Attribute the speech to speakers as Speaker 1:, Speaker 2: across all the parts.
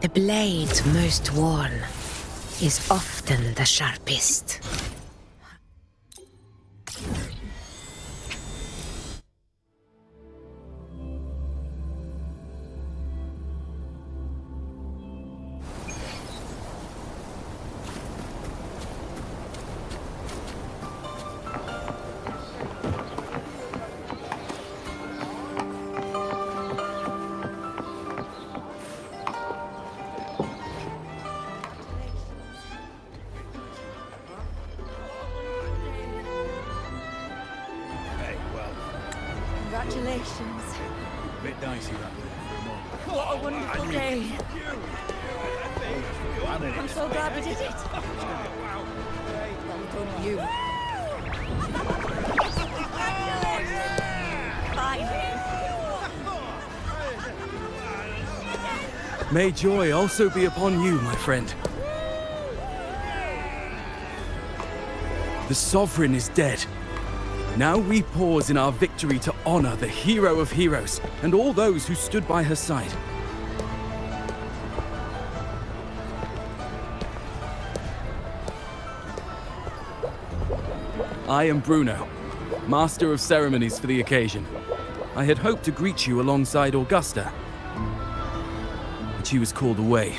Speaker 1: The blade most worn is often the sharpest.
Speaker 2: Congratulations.
Speaker 3: A bit dicey that way.
Speaker 2: What a wonderful day. I'm so glad we did it. Well done, you. Fine.
Speaker 4: May joy also be upon you, my friend. The Sovereign is dead. Now we pause in our victory to honor the hero of heroes and all those who stood by her side. I am Bruno, Master of Ceremonies for the occasion. I had hoped to greet you alongside Augusta, but she was called away.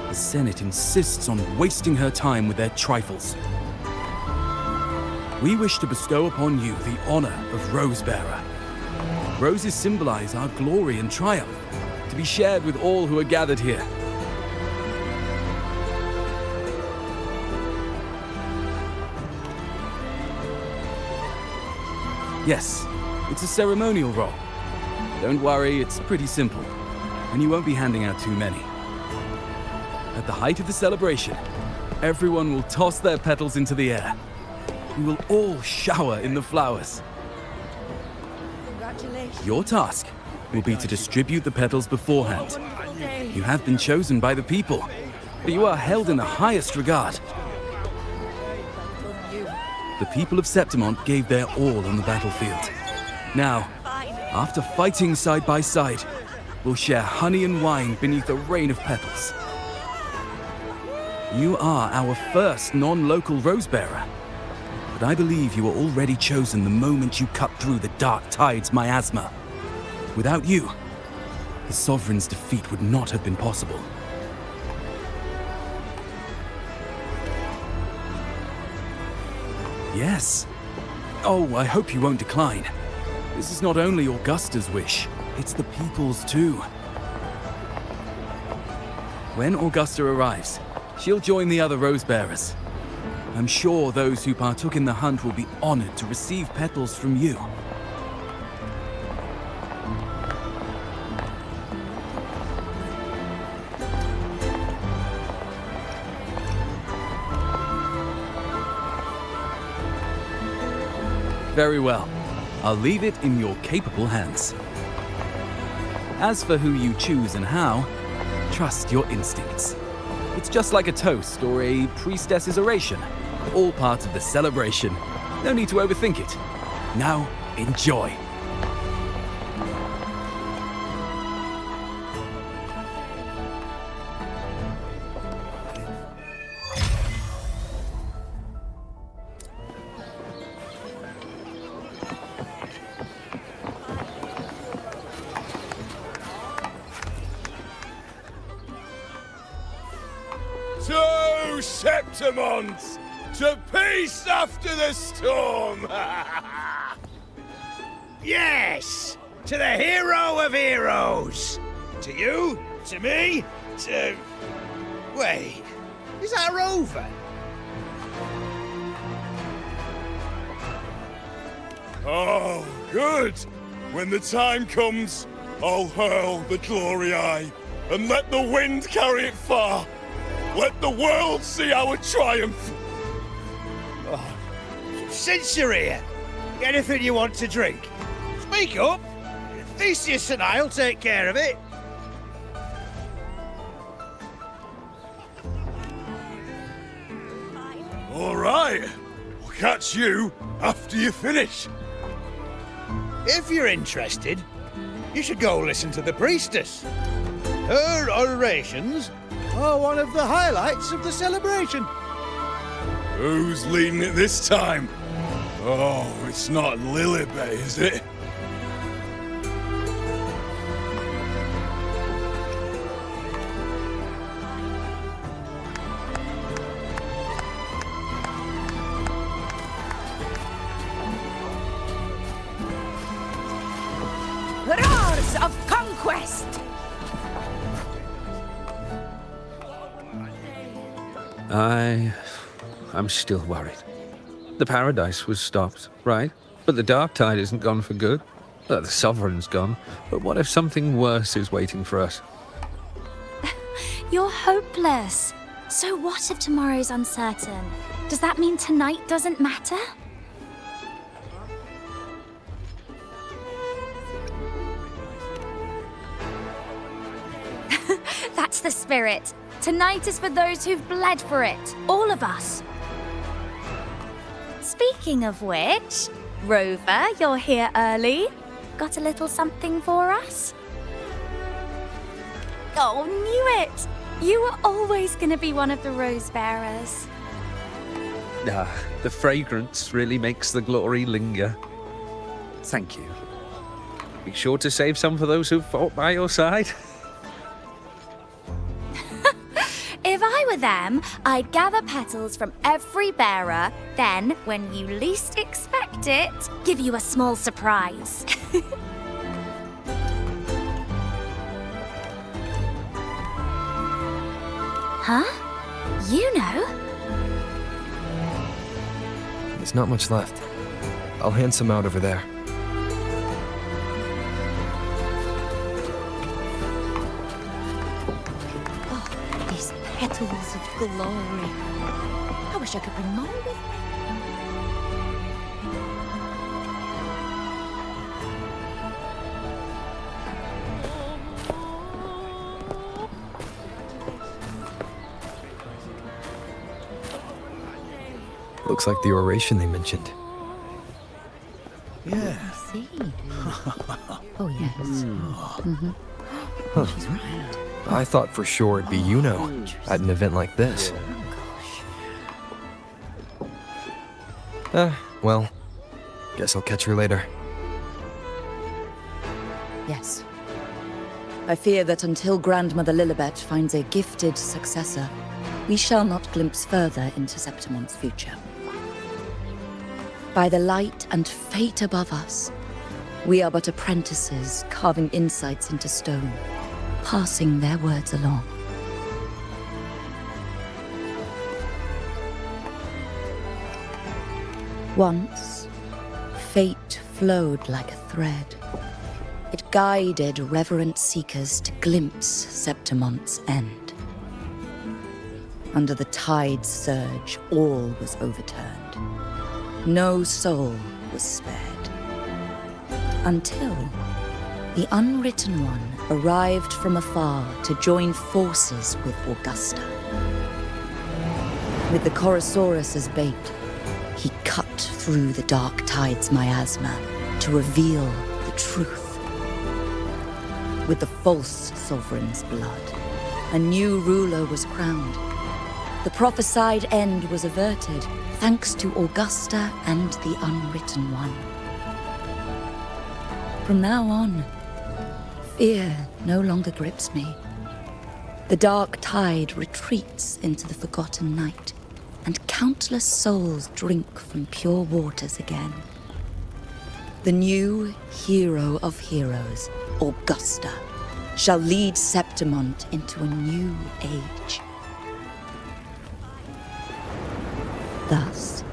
Speaker 4: The Senate insists on wasting her time with their trifles. We wish to bestow upon you the honor of Rosebearer. Roses symbolize our glory and triumph, to be shared with all who are gathered here. Yes, it's a ceremonial role. Don't worry, it's pretty simple, and you won't be handing out too many. At the height of the celebration, everyone will toss their petals into the air. We will all shower in the flowers.
Speaker 2: Congratulations.
Speaker 4: Your task will be to distribute the petals beforehand. You have been chosen by the people, but you are held in the highest regard. The people of Septimont gave their all on the battlefield. Now, after fighting side by side, we'll share honey and wine beneath a rain of petals. You are our first non-local Rosebearer. But I believe you were already chosen the moment you cut through the Dark Tide's miasma. Without you, the Sovereign's defeat would not have been possible. Yes. Oh, I hope you won't decline. This is not only Augusta's wish, it's the people's too. When Augusta arrives, she'll join the other Rosebearers. I'm sure those who partook in the hunt will be honored to receive petals from you. Very well. I'll leave it in your capable hands. As for who you choose and how, trust your instincts. It's just like a toast or a priestess's oration. All part of the celebration. No need to overthink it. Now, enjoy.
Speaker 5: To Septimont! To peace after the storm! Yes! To the hero of heroes! To you, to me, to... Wait, is that a rover? Oh, good! When the time comes, I'll hurl the glory eye and let the wind carry it far. Let the world see our triumph! Oh, since you're here, anything you want to drink? Speak up! Theseus and I'll take care of it. All right, I'll catch you after you finish. If you're interested, you should go listen to the priestess.
Speaker 6: Her orations are one of the highlights of the celebration.
Speaker 5: Who's leading it this time? Oh, it's not Lilibet, is it?
Speaker 2: Roars of conquest!
Speaker 7: I'm still worried. The paradise was stopped, right? But the dark tide isn't gone for good. The sovereign's gone. But what if something worse is waiting for us?
Speaker 8: You're hopeless. So what if tomorrow's uncertain? Does that mean tonight doesn't matter? That's the spirit. Tonight is for those who've bled for it. All of us. Speaking of which, Rover, you're here early. Got a little something for us? Oh, knew it! You were always going to be one of the rose bearers.
Speaker 7: The fragrance really makes the glory linger. Thank you. Be sure to save some for those who've fought by your side.
Speaker 8: If I were them, I'd gather petals from every bearer, then, when you least expect it, give you a small surprise. Huh? Iuno?
Speaker 9: There's not much left. I'll hand some out over there.
Speaker 2: These petals of glory. I wish I could bring more with me.
Speaker 9: Looks like the oration they mentioned.
Speaker 6: Yeah.
Speaker 2: I see. Oh, yes. She's right.
Speaker 9: I thought for sure it'd be Iuno at an event like this. Well, guess I'll catch her later.
Speaker 10: Yes. I fear that until Grandmother Lilibet finds a gifted successor, we shall not glimpse further into Septimon's future. By the light and fate above us, we are but apprentices carving insights into stone, passing their words along. Once, fate flowed like a thread. It guided reverent seekers to glimpse Septimon's end. Under the tide's surge, all was overturned. No soul was spared. Until the Unwritten One arrived from afar to join forces with Augusta. With the Chorosaurus as bait, he cut through the dark tide's miasma to reveal the truth. With the false sovereign's blood, a new ruler was crowned. The prophesied end was averted, thanks to Augusta and the Unwritten One. From now on, fear no longer grips me. The dark tide retreats into the forgotten night, and countless souls drink from pure waters again. The new hero of heroes, Augusta, shall lead Septimont into a new age. Thus,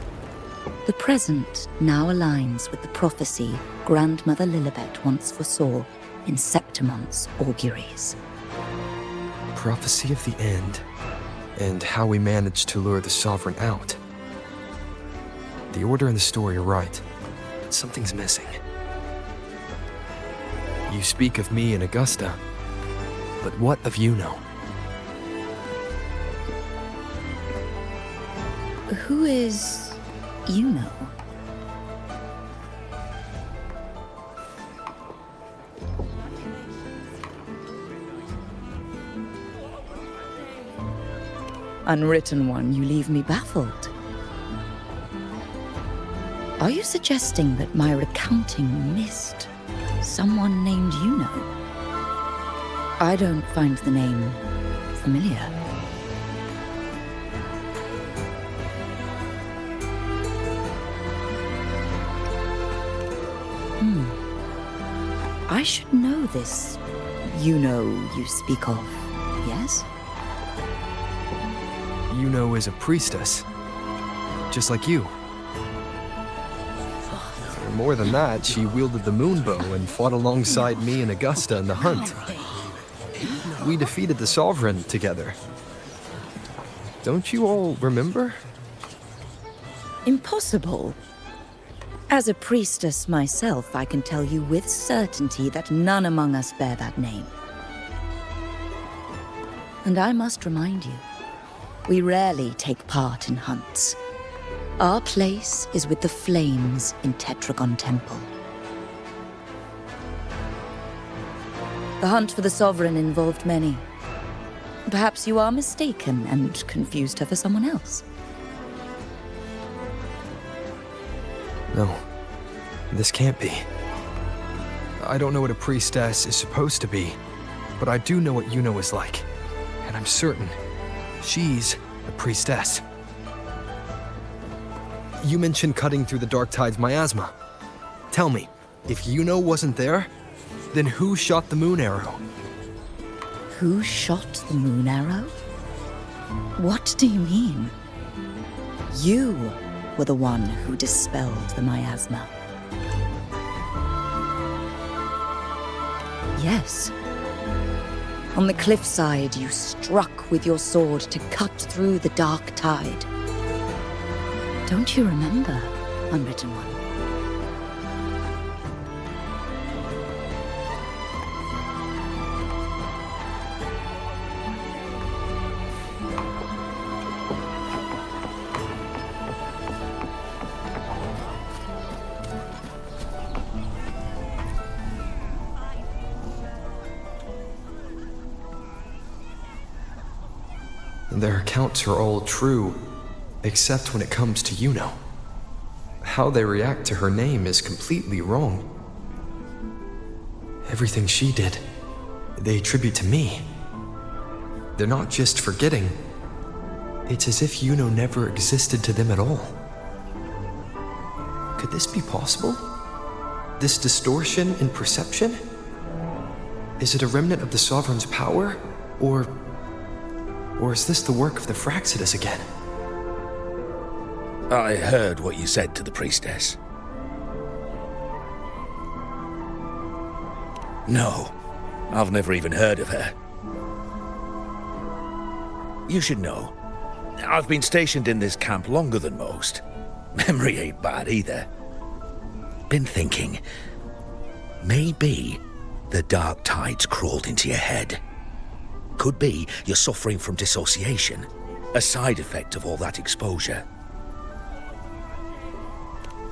Speaker 10: the present now aligns with the prophecy Grandmother Lilibet once foresaw in Septimont's auguries.
Speaker 9: Prophecy of the end, and how we managed to lure the Sovereign out. The order and the story are right, but something's missing. You speak of me and Augusta, but what of Iuno?
Speaker 10: Who is Iuno? Unwritten One, you leave me baffled. Are you suggesting that my recounting missed someone named Iuno? I don't find the name familiar. I should know this Iuno you speak of, yes?
Speaker 9: Iuno is a priestess, just like you. More than that, she wielded the moonbow and fought alongside me and Augusta in the hunt. We defeated the Sovereign together. Don't you all remember?
Speaker 10: Impossible. As a priestess myself, I can tell you with certainty that none among us bear that name. And I must remind you, we rarely take part in hunts. Our place is with the flames in Tetragon Temple. The hunt for the Sovereign involved many. Perhaps you are mistaken and confused her for someone else.
Speaker 9: No, this can't be. I don't know what a priestess is supposed to be, but I do know what Iuno is like. And I'm certain she's a priestess. You mentioned cutting through the Dark Tide's miasma. Tell me, if Iuno wasn't there, then who shot the moon arrow?
Speaker 10: Who shot the moon arrow? What do you mean? You were the one who dispelled the miasma. Yes. On the cliffside, you struck with your sword to cut through the Dark Tide. Don't you remember, Unwritten One?
Speaker 9: Their accounts are all true, except when it comes to Iuno. How they react to her name is completely wrong. Everything she did, they attribute to me. They're not just forgetting. It's as if Iuno never existed to them at all. Could this be possible? This distortion in perception? Is it a remnant of the Sovereign's power? Or is this the work of the Fraxidus again?
Speaker 11: I heard what you said to the priestess. No, I've never even heard of her. You should know, I've been stationed in this camp longer than most. Memory ain't bad either. Been thinking, maybe the Dark Tide's crawled into your head. Could be you're suffering from dissociation, a side effect of all that exposure.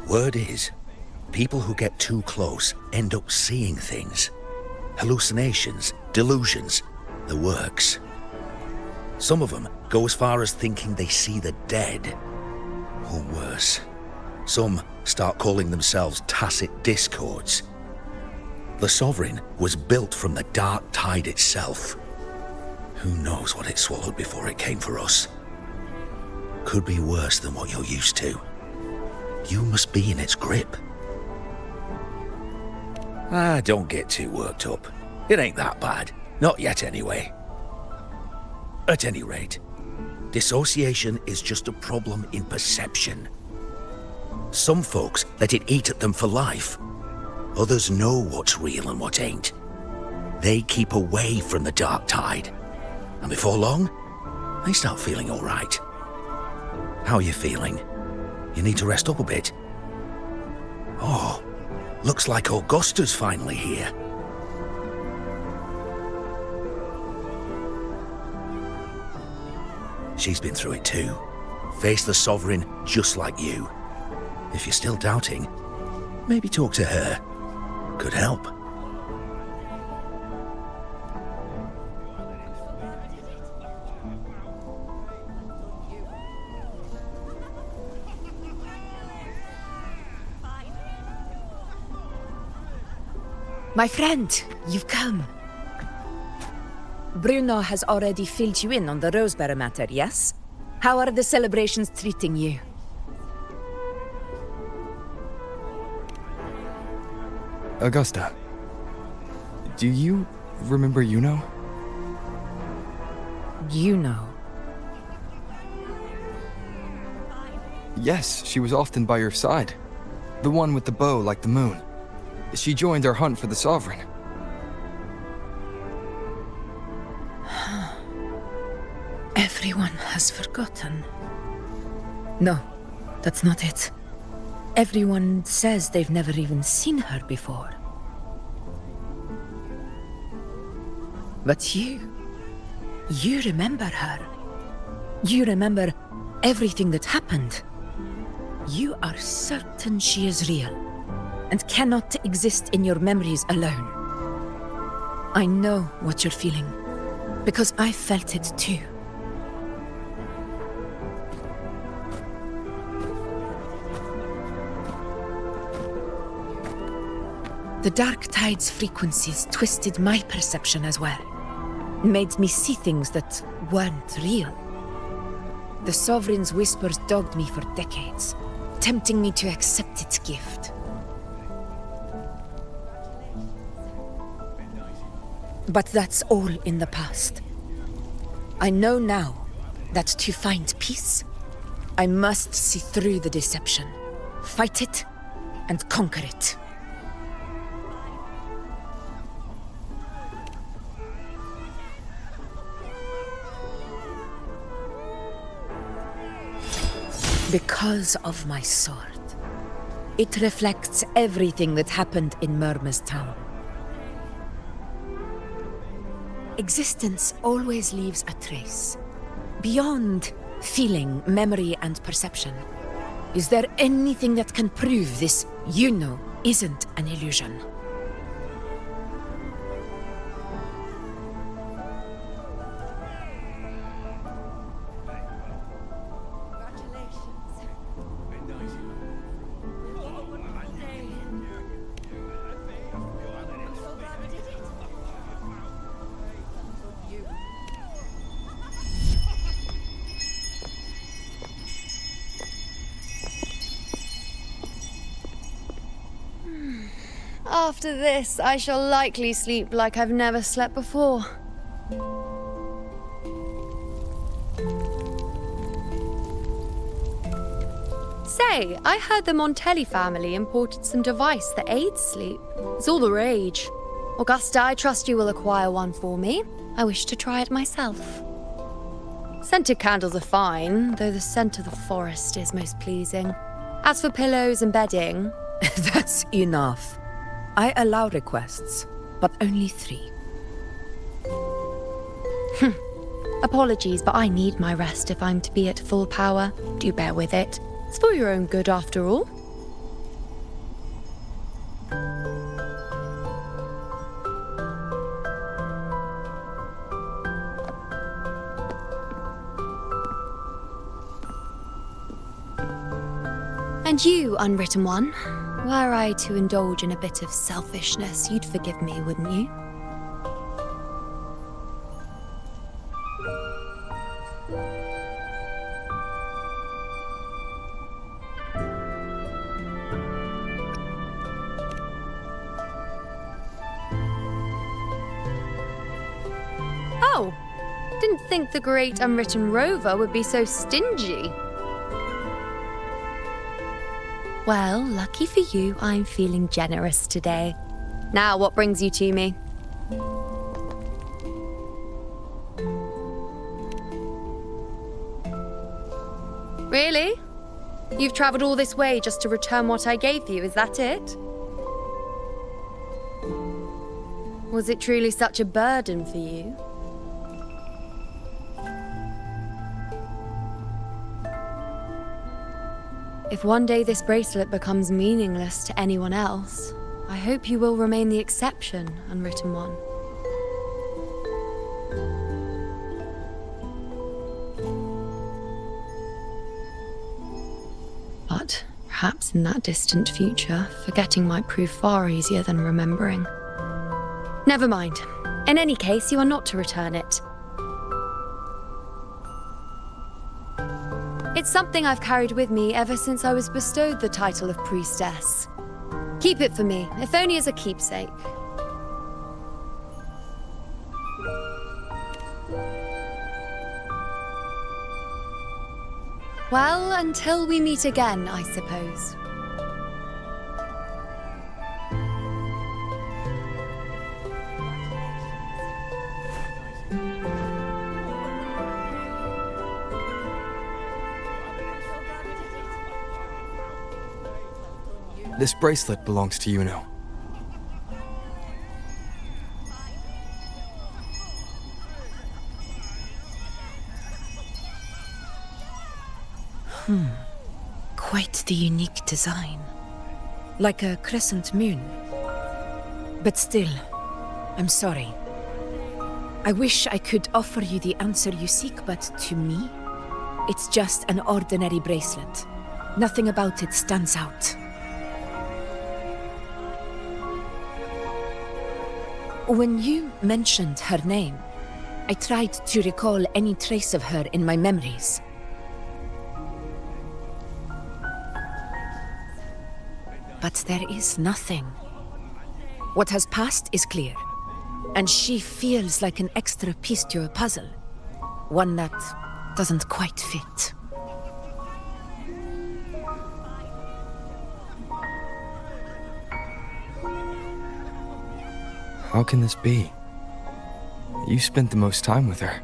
Speaker 11: Word is, people who get too close end up seeing things. Hallucinations, delusions, the works. Some of them go as far as thinking they see the dead. Or worse, some start calling themselves tacit discords. The Sovereign was built from the Dark Tide itself. Who knows what it swallowed before it came for us? Could be worse than what you're used to. You must be in its grip. Don't get too worked up. It ain't that bad. Not yet, anyway. At any rate, dissociation is just a problem in perception. Some folks let it eat at them for life. Others know what's real and what ain't. They keep away from the Dark Tide. And before long, they start feeling all right. How are you feeling? You need to rest up a bit. Oh, looks like Augusta's finally here. She's been through it too. Faced the Sovereign just like you. If you're still doubting, maybe talk to her. Could help.
Speaker 1: My friend, you've come. Bruno has already filled you in on the Rosebearer matter, yes? How are the celebrations treating you?
Speaker 9: Augusta, do you remember Iuno?
Speaker 1: Iuno.
Speaker 9: Yes, she was often by your side. The one with the bow like the moon. She joined our hunt for the Sovereign.
Speaker 1: Everyone has forgotten. No, that's not it. Everyone says they've never even seen her before. But you remember her. You remember everything that happened. You are certain she is real, and cannot exist in your memories alone. I know what you're feeling, because I felt it too. The Dark Tide's frequencies twisted my perception as well. Made me see things that weren't real. The Sovereign's whispers dogged me for decades, tempting me to accept its gift. But that's all in the past. I know now that to find peace, I must see through the deception, fight it, and conquer it. Because of my sword. It reflects everything that happened in Murma's town. Existence always leaves a trace. Beyond feeling, memory, and perception. Is there anything that can prove this Iuno isn't an illusion?
Speaker 12: After this, I shall likely sleep like I've never slept before. Say, I heard the Montelli family imported some device that aids sleep. It's all the rage. Augusta, I trust you will acquire one for me. I wish to try it myself. Scented candles are fine, though the scent of the forest is most pleasing. As for pillows and bedding...
Speaker 1: That's enough. I allow requests, but only 3.
Speaker 12: Apologies, but I need my rest if I'm to be at full power. Do bear with it. It's for your own good, after all. And you, Unwritten One, were I to indulge in a bit of selfishness, you'd forgive me, wouldn't you? Oh, didn't think the great Unwritten Rover would be so stingy. Well, lucky for you, I'm feeling generous today. Now, what brings you to me? Really? You've travelled all this way just to return what I gave you, is that it? Was it truly such a burden for you? If one day this bracelet becomes meaningless to anyone else, I hope you will remain the exception, Unwritten One. But perhaps in that distant future, forgetting might prove far easier than remembering. Never mind. In any case, you are not to return it. It's something I've carried with me ever since I was bestowed the title of priestess. Keep it for me, if only as a keepsake. Well, until we meet again, I suppose.
Speaker 9: This bracelet belongs to Iuno.
Speaker 1: Quite the unique design. Like a crescent moon. But still, I'm sorry. I wish I could offer you the answer you seek, but to me, it's just an ordinary bracelet. Nothing about it stands out. When you mentioned her name, I tried to recall any trace of her in my memories. But there is nothing. What has passed is clear, and she feels like an extra piece to a puzzle. One that doesn't quite fit.
Speaker 9: How can this be? You spent the most time with her.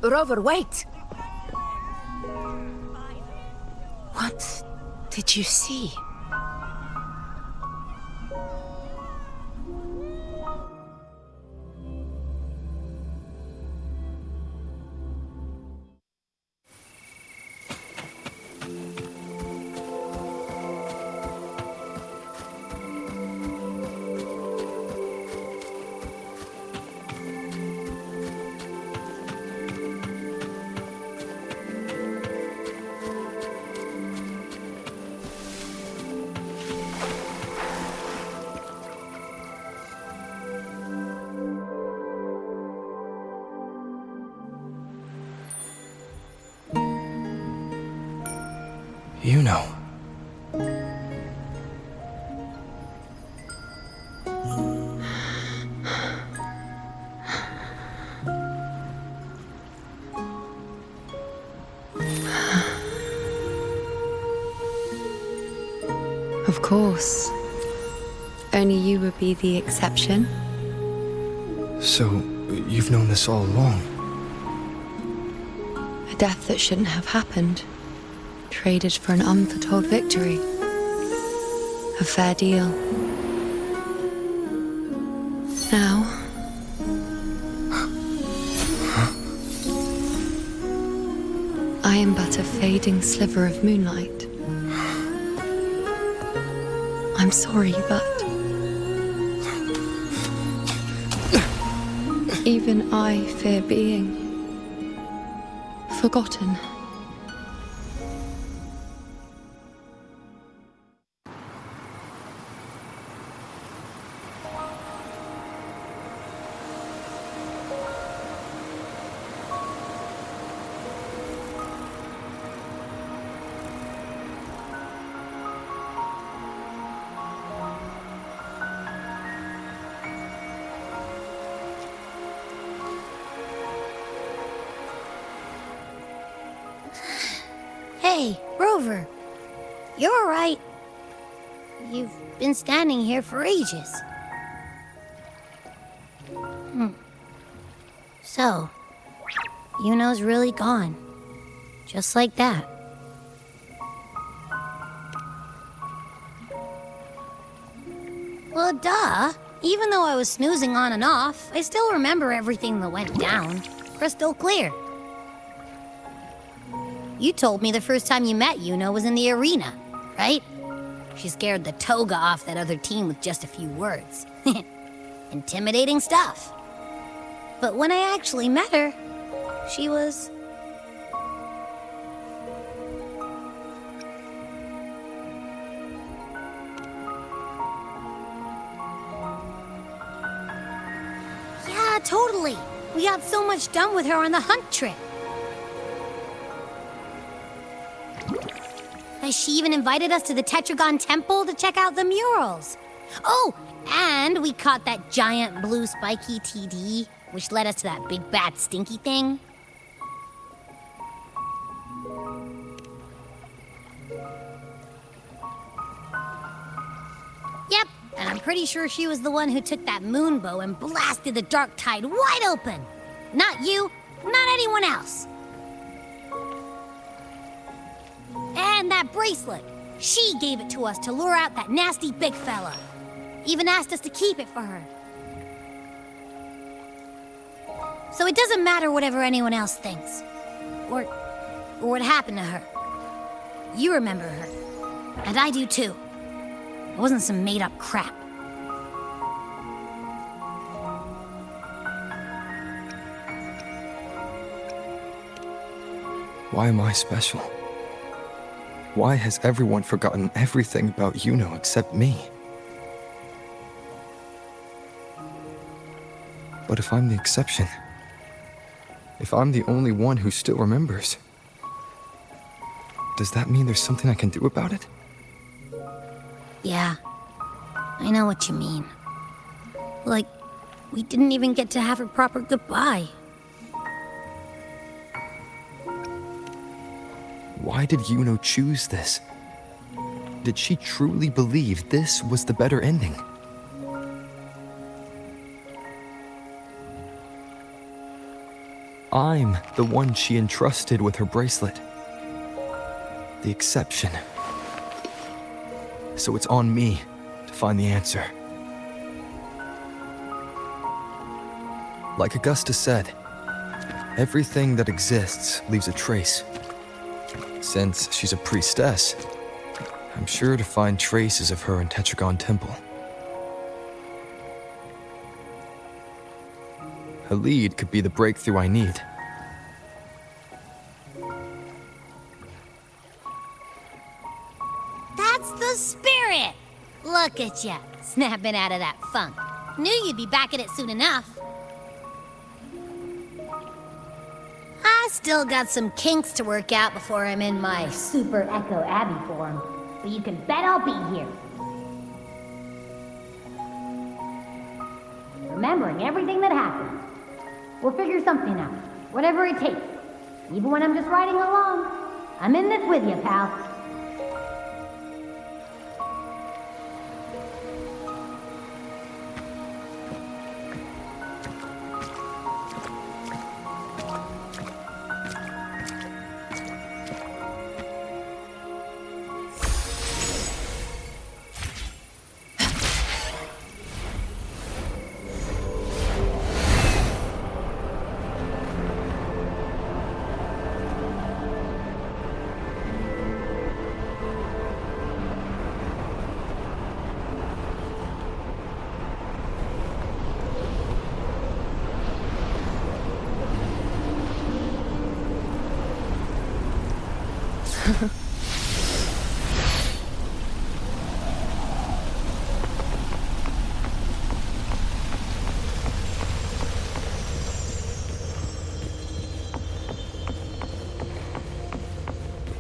Speaker 1: Rover, wait! What did you see?
Speaker 9: Iuno.
Speaker 12: Of course. Only you would be the exception.
Speaker 9: So, you've known this all along?
Speaker 12: A death that shouldn't have happened. Traded for an unforetold victory. A fair deal. Now... I am but a fading sliver of moonlight. I'm sorry, but... even I fear being... forgotten.
Speaker 13: Hey, Rover. You're all right. You've been standing here for ages. So, Iuno's really gone. Just like that. Well, duh. Even though I was snoozing on and off, I still remember everything that went down. Crystal clear. You told me the first time you met Iuno was in the arena, right? She scared the toga off that other team with just a few words. Intimidating stuff. But when I actually met her, she was... Yeah, totally. We got so much done with her on the hunt trip. She even invited us to the Tetragon Temple to check out the murals. Oh, and we caught that giant blue spiky TD, which led us to that big bad stinky thing. Yep, and I'm pretty sure she was the one who took that moon bow and blasted the dark tide wide open. Not you, not anyone else. And that bracelet. She gave it to us to lure out that nasty big fella. Even asked us to keep it for her. So it doesn't matter whatever anyone else thinks. Or what happened to her. You remember her. And I do too. It wasn't some made-up crap.
Speaker 9: Why am I special? Why has everyone forgotten everything about Iuno except me? But if I'm the exception, if I'm the only one who still remembers, does that mean there's something I can do about it?
Speaker 13: Yeah, I know what you mean. Like, we didn't even get to have a proper goodbye.
Speaker 9: Why did Iuno choose this? Did she truly believe this was the better ending? I'm the one she entrusted with her bracelet. The exception. So it's on me to find the answer. Like Augusta said, everything that exists leaves a trace. Since she's a priestess, I'm sure to find traces of her in Tetragon Temple. Her lead could be the breakthrough I need.
Speaker 13: That's the spirit! Look at ya, snapping out of that funk. Knew you'd be back at it soon enough. I still got some kinks to work out before I'm in my Super Echo Abbey form, but you can bet I'll be here. Remembering everything that happened. We'll figure something out, whatever it takes. Even when I'm just riding along. I'm in this with you, pal.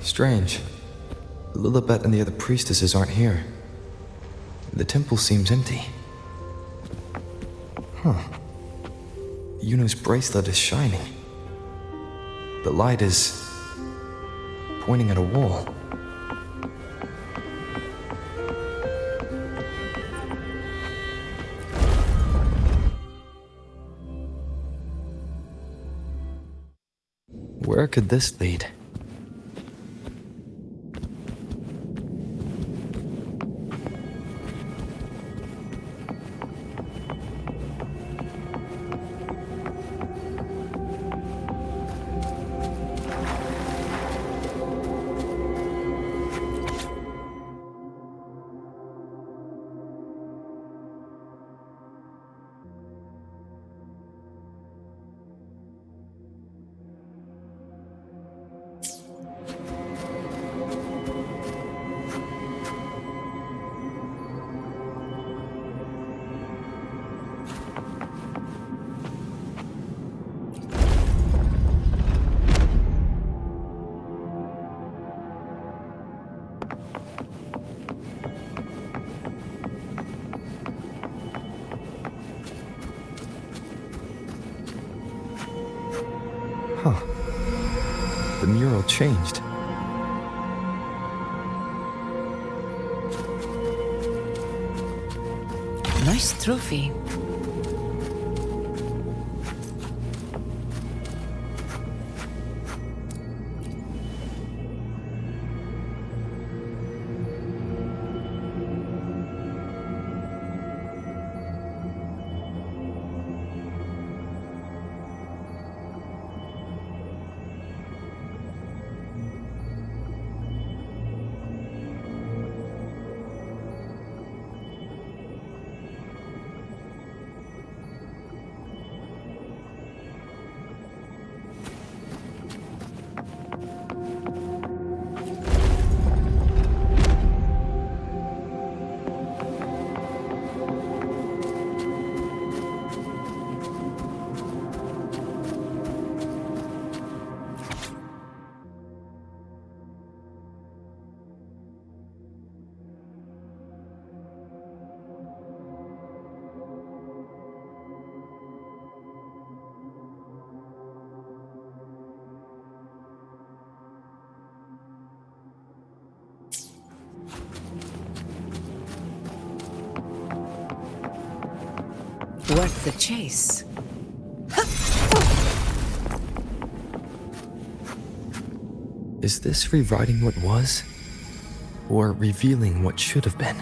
Speaker 9: Strange. Lilibet and the other priestesses aren't here. The temple seems empty. Huh. Iuno's bracelet is shining. The light is pointing at a wall. Where could this lead? Huh. The mural changed.
Speaker 1: Nice trophy. Worth the chase.
Speaker 9: Is this rewriting what was? Or revealing what should have been?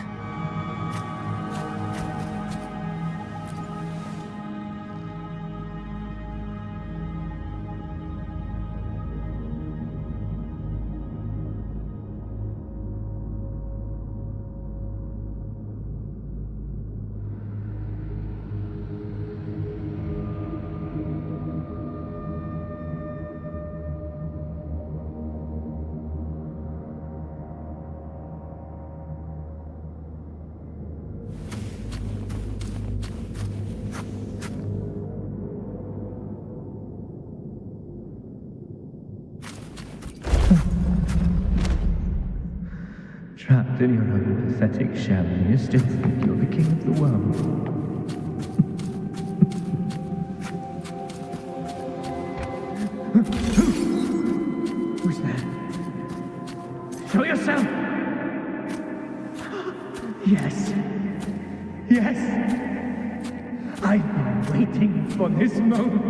Speaker 14: Trapped in your own pathetic shell, and you still think you're the king of the world. Who's there? Show yourself! Yes. Yes. I've been waiting for this moment.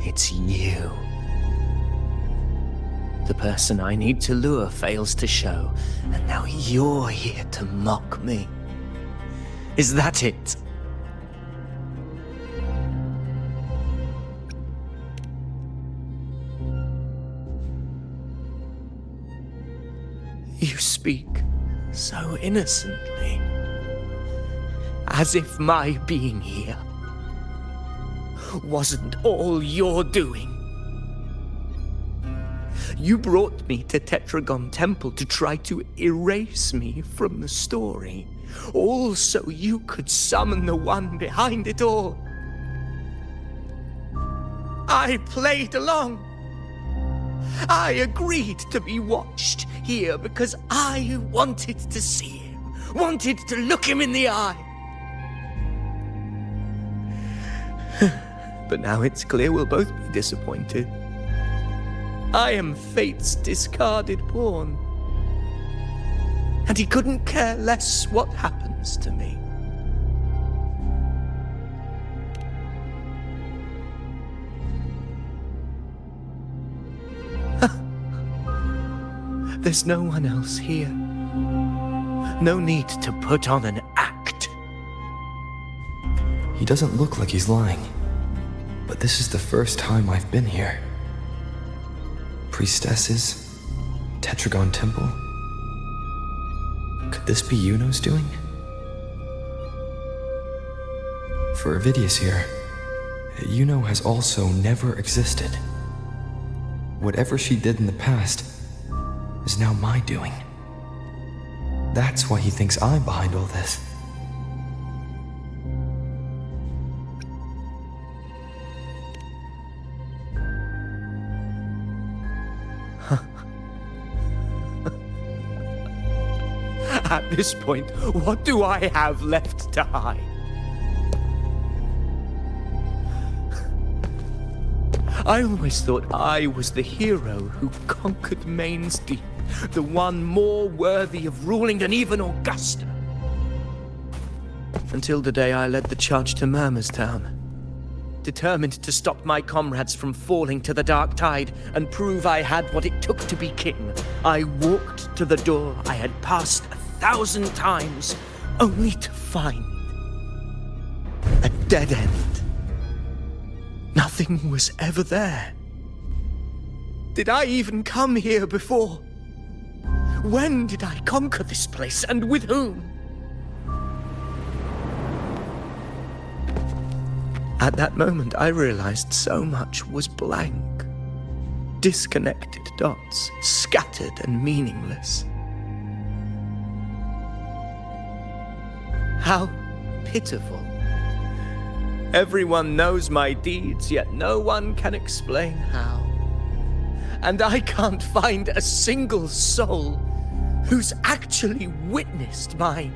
Speaker 15: It's you. The person I need to lure fails to show, and now you're here to mock me. Is that it? You speak so innocently, as if my being here wasn't all you're doing. You brought me to Tetragon Temple to try to erase me from the story, all so you could summon the one behind it all. I played along. I agreed to be watched here because I wanted to see him, wanted to look him in the eye. But now it's clear we'll both be disappointed. I am fate's discarded pawn. And he couldn't care less what happens to me. There's no one else here. No need to put on an act.
Speaker 9: He doesn't look like he's lying. But this is the first time I've been here. Priestesses? Tetragon Temple? Could this be Iuno's doing? For Avidius here, Iuno has also never existed. Whatever she did in the past is now my doing. That's why he thinks I'm behind all this.
Speaker 15: At this point, what do I have left to hide? I always thought I was the hero who conquered Main's Deep, the one more worthy of ruling than even Augusta. Until the day I led the charge to Murmur's Town, determined to stop my comrades from falling to the dark tide and prove I had what it took to be king. I walked to the door I had passed 1,000 times, only to find a dead end. Nothing was ever there. Did I even come here before? When did I conquer this place, and with whom? At that moment, I realized so much was blank. Disconnected dots, scattered and meaningless. How pitiful. Everyone knows my deeds, yet no one can explain how. And I can't find a single soul who's actually witnessed my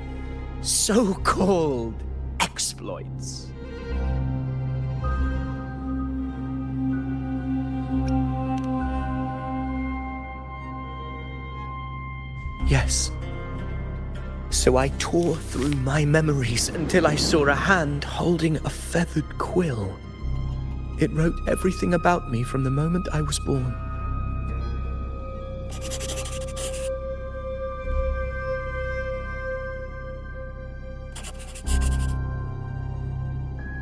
Speaker 15: so-called exploits. Yes. So I tore through my memories until I saw a hand holding a feathered quill. It wrote everything about me from the moment I was born.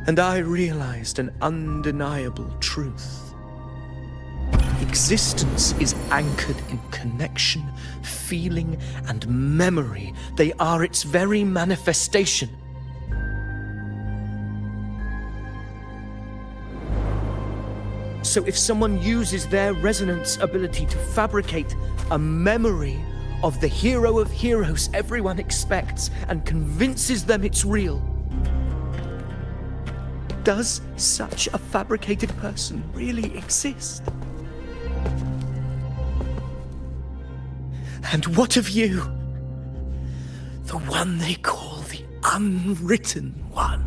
Speaker 15: And I realized an undeniable truth. Existence is anchored in connection, feeling, and memory. They are its very manifestation. So if someone uses their resonance ability to fabricate a memory of the hero of heroes everyone expects and convinces them it's real, does such a fabricated person really exist? And what of you? The one they call the Unwritten One.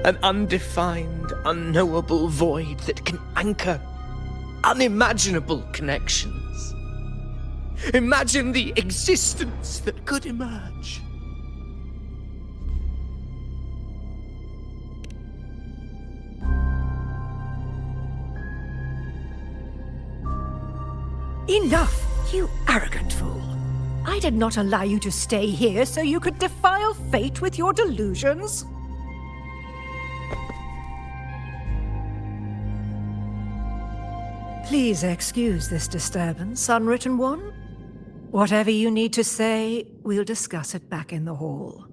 Speaker 15: An undefined, unknowable void that can anchor unimaginable connections. Imagine the existence that could emerge.
Speaker 16: Enough, you arrogant fool. I did not allow you to stay here so you could defile fate with your delusions. Please excuse this disturbance, Unwritten One. Whatever you need to say, we'll discuss it back in the hall.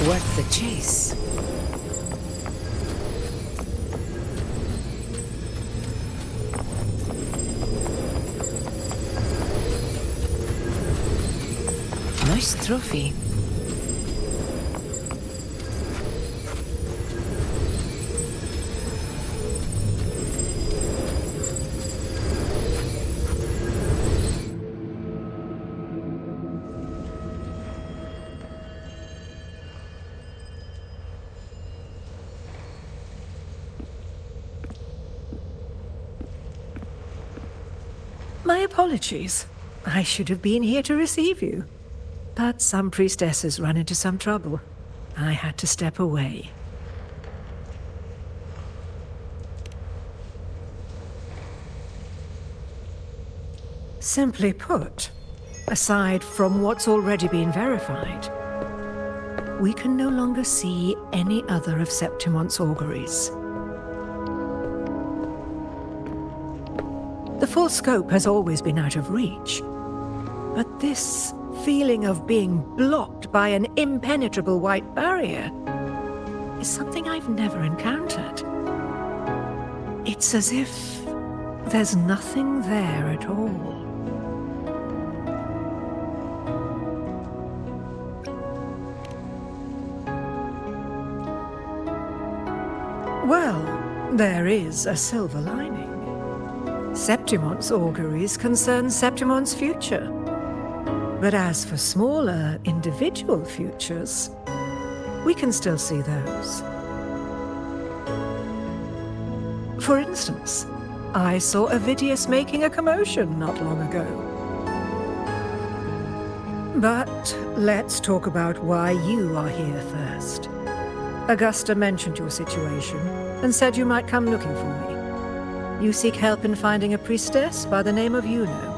Speaker 1: Worth the chase. Nice trophy.
Speaker 16: My apologies. I should have been here to receive you. But some priestesses run into some trouble. I had to step away. Simply put, aside from what's already been verified, we can no longer see any other of Septimon's auguries. The full scope has always been out of reach, but this feeling of being blocked by an impenetrable white barrier is something I've never encountered. It's as if there's nothing there at all. Well, there is a silver lining. Septimon's auguries concern Septimon's future. But as for smaller, individual futures, we can still see those. For instance, I saw Avidius making a commotion not long ago. But let's talk about why you are here first. Augusta mentioned your situation and said you might come looking for me. You seek help in finding a priestess by the name of Iuno.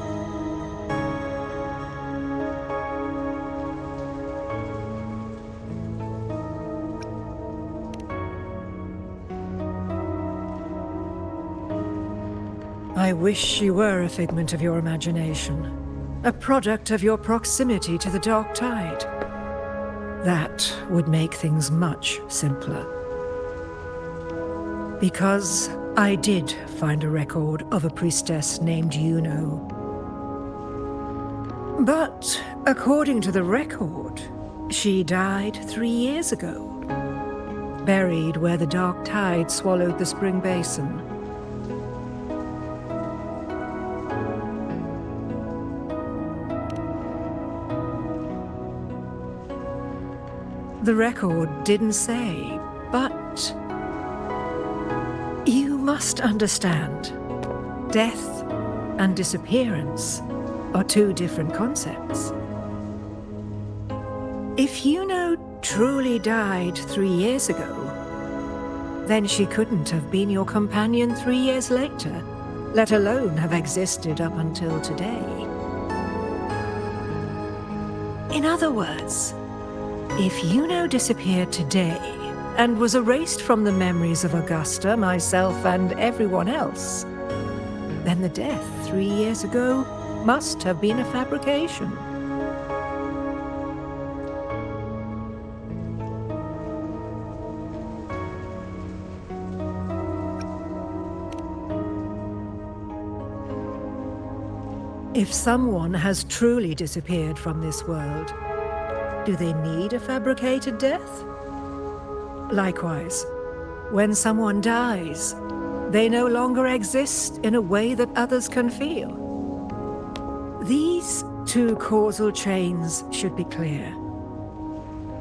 Speaker 16: I wish she were a figment of your imagination, a product of your proximity to the dark tide. That would make things much simpler. Because I did find a record of a priestess named Iuno. But according to the record, she died 3 years ago, buried where the dark tide swallowed the spring basin. The record didn't say, but you must understand, death and disappearance are two different concepts. If Iuno truly died 3 years ago, then she couldn't have been your companion 3 years later, let alone have existed up until today. In other words, if Iuno disappeared today and was erased from the memories of Augusta, myself, and everyone else, then the death 3 years ago must have been a fabrication. If someone has truly disappeared from this world, do they need a fabricated death? Likewise, when someone dies, they no longer exist in a way that others can feel. These two causal chains should be clear.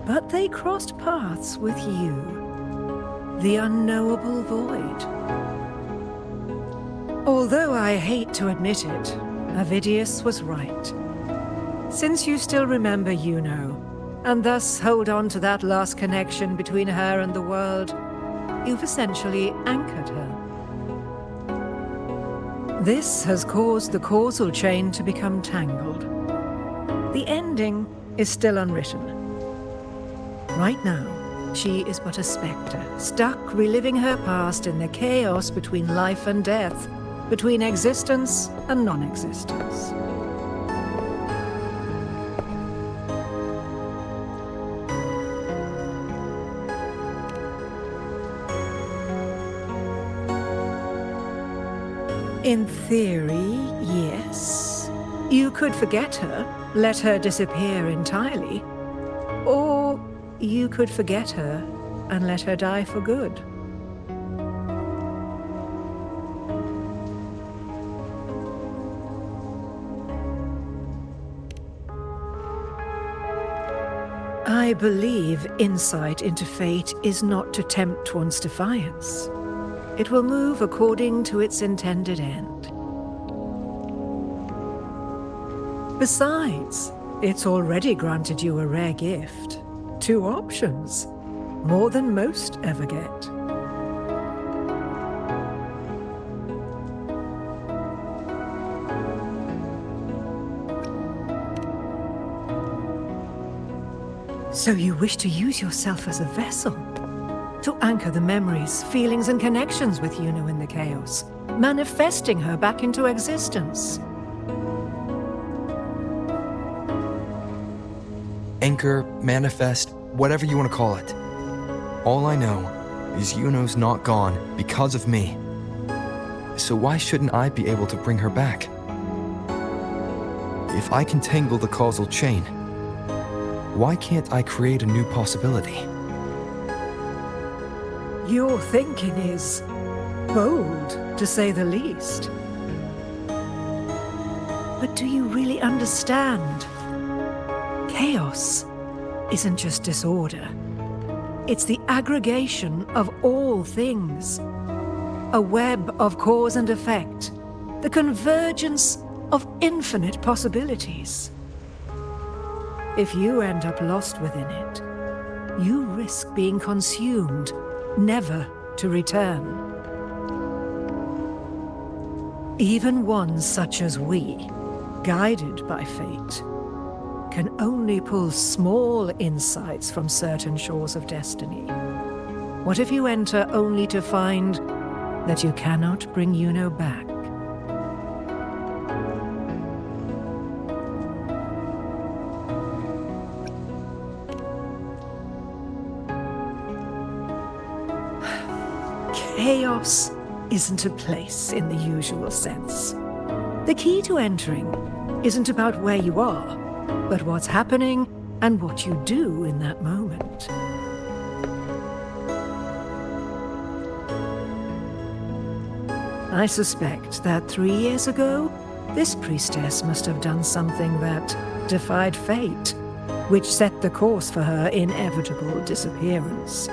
Speaker 16: But they crossed paths with you, the unknowable void. Although I hate to admit it, Avidius was right. Since you still remember Iuno, and thus hold on to that last connection between her and the world, you've essentially anchored her. This has caused the causal chain to become tangled. The ending is still unwritten. Right now, she is but a spectre, stuck reliving her past in the chaos between life and death, between existence and non-existence. In theory, yes. You could forget her, let her disappear entirely. Or you could forget her and let her die for good. I believe insight into fate is not to tempt one's defiance. It will move according to its intended end. Besides, it's already granted you a rare gift. 2 options, more than most ever get. So you wish to use yourself as a vessel? To anchor the memories, feelings, and connections with Iuno in the chaos, manifesting her back into existence.
Speaker 9: Anchor, manifest, whatever you want to call it. All I know is Iuno's not gone because of me. So why shouldn't I be able to bring her back? If I can tangle the causal chain, why can't I create a new possibility?
Speaker 16: Your thinking is bold, to say the least. But do you really understand? Chaos isn't just disorder. It's the aggregation of all things. A web of cause and effect. The convergence of infinite possibilities. If you end up lost within it, you risk being consumed, never to return. Even ones such as we, guided by fate, can only pull small insights from certain shores of destiny. What if you enter only to find that you cannot bring Iuno back? Chaos isn't a place in the usual sense. The key to entering isn't about where you are, but what's happening and what you do in that moment. I suspect that 3 years ago, this priestess must have done something that defied fate, which set the course for her inevitable disappearance.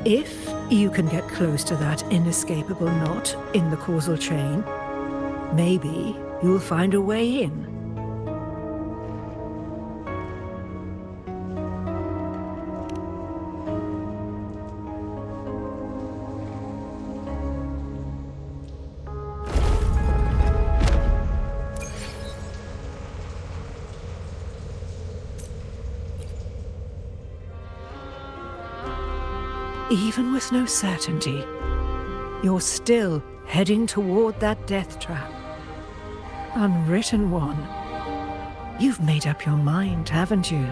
Speaker 16: If you can get close to that inescapable knot in the causal chain, maybe you'll find a way in. Even with no certainty, you're still heading toward that death trap. Unwritten one. You've made up your mind, haven't you?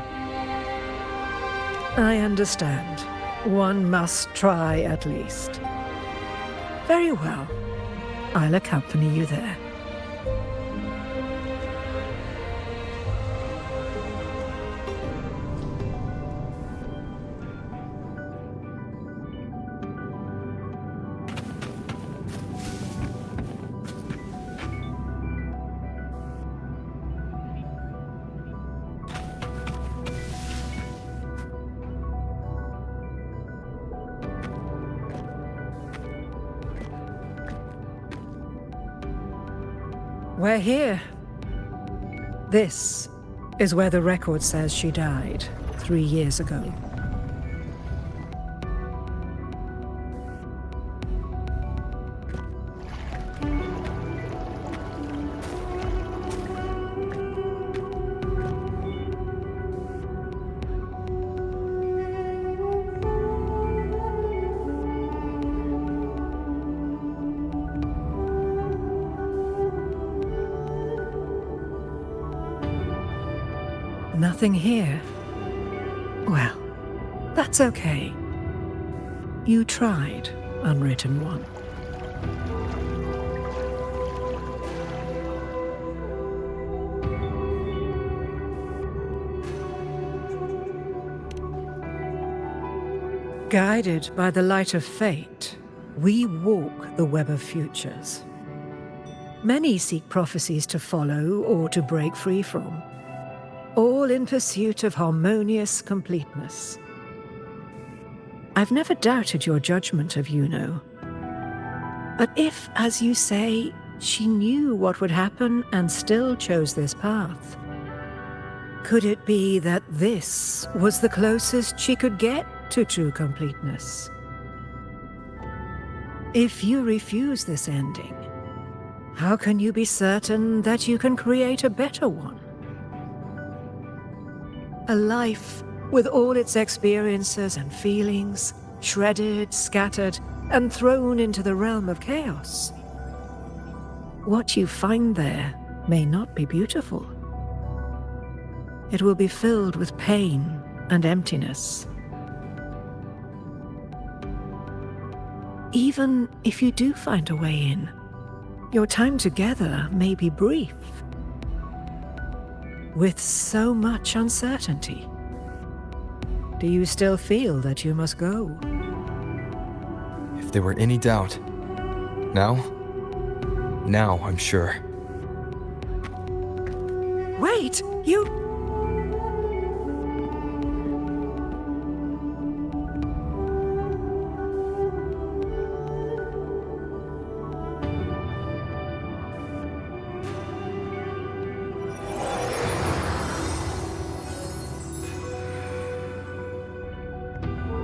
Speaker 16: I understand. One must try at least. Very well. I'll accompany you there. We're here. This is where the record says she died 3 years ago. Nothing here. Well, that's okay. You tried, Unwritten One. Guided by the light of fate, we walk the web of futures. Many seek prophecies to follow or to break free from, all in pursuit of harmonious completeness. I've never doubted your judgment of Iuno. But if, as you say, she knew what would happen and still chose this path, could it be that this was the closest she could get to true completeness? If you refuse this ending, how can you be certain that you can create a better one? A life with all its experiences and feelings, shredded, scattered, and thrown into the realm of chaos. What you find there may not be beautiful. It will be filled with pain and emptiness. Even if you do find a way in, your time together may be brief, with so much uncertainty. Do you still feel that you must go?
Speaker 9: If there were any doubt, now I'm sure.
Speaker 16: Wait, you...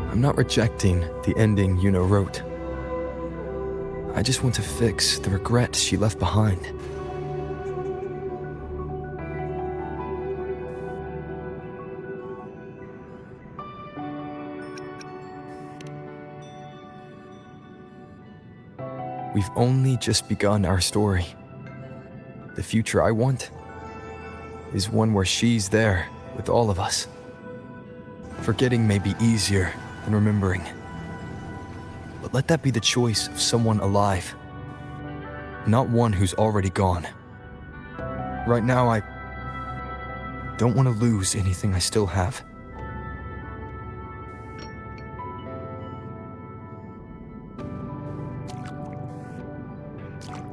Speaker 9: I'm not rejecting the ending Iuno wrote. I just want to fix the regret she left behind. We've only just begun our story. The future I want is one where she's there with all of us. Forgetting may be easier than remembering. But let that be the choice of someone alive, not one who's already gone. Right now, I don't want to lose anything I still have.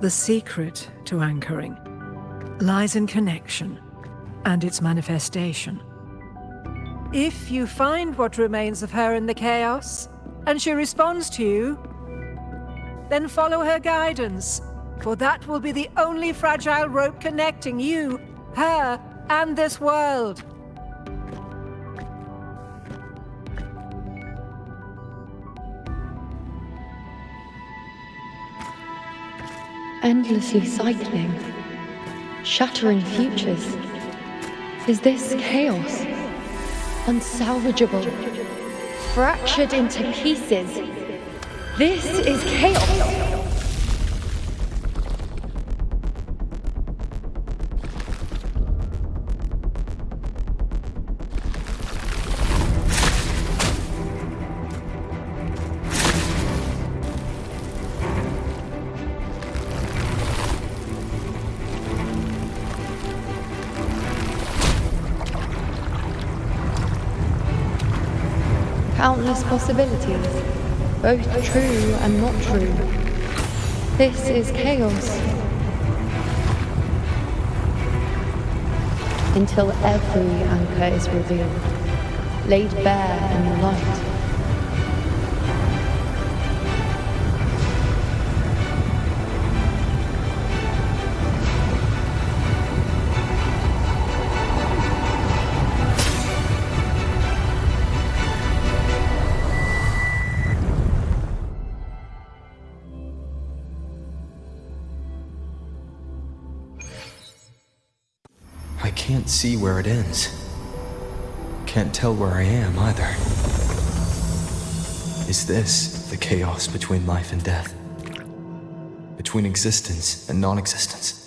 Speaker 16: The secret to anchoring lies in connection and its manifestation. If you find what remains of her in the chaos, and she responds to you, then follow her guidance, for that will be the only fragile rope connecting you, her, and this world.
Speaker 12: Endlessly cycling, shattering futures. Is this chaos? Unsalvageable, fractured into pieces. This is chaos. Countless possibilities, both true and not true. This is chaos. Until every anchor is revealed, laid bare in the light.
Speaker 9: I can't see where it ends. Can't tell where I am either. Is this the chaos between life and death? Between existence and non-existence?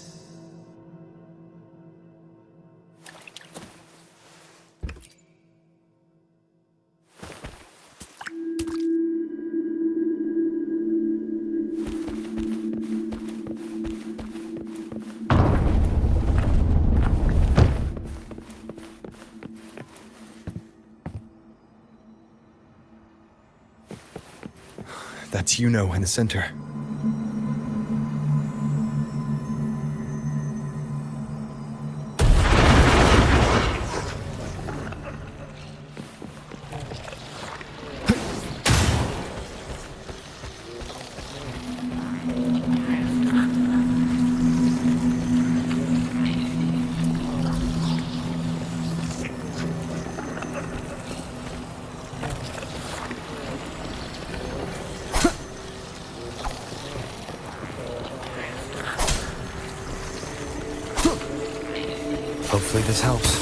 Speaker 9: That's Iuno in the center. Hopefully this helps.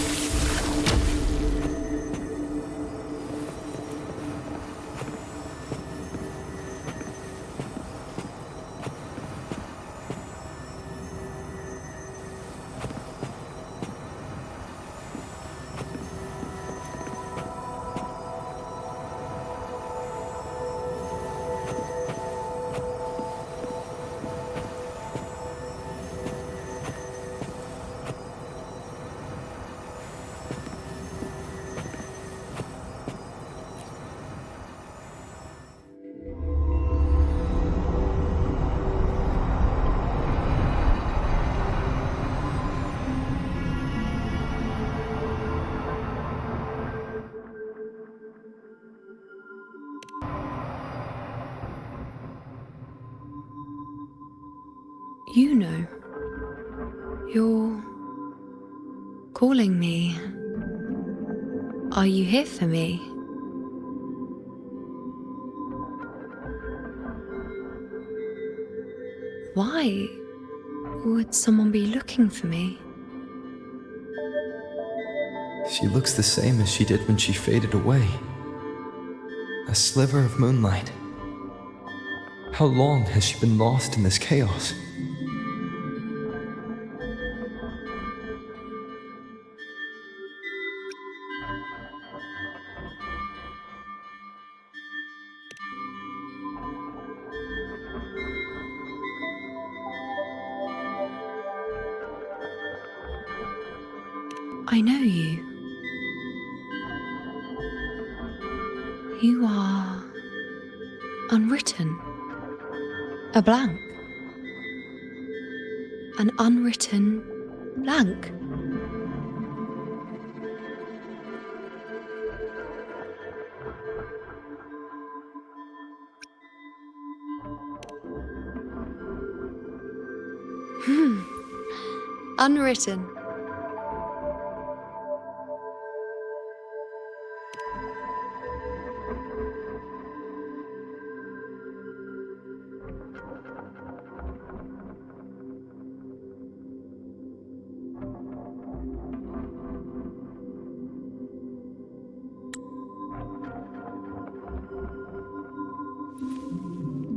Speaker 12: Iuno, you're calling me. Are you here for me? Why would someone be looking for me?
Speaker 9: She looks the same as she did when she faded away. A sliver of moonlight. How long has she been lost in this chaos?
Speaker 12: I know you. You are unwritten. A blank. An unwritten blank. Unwritten.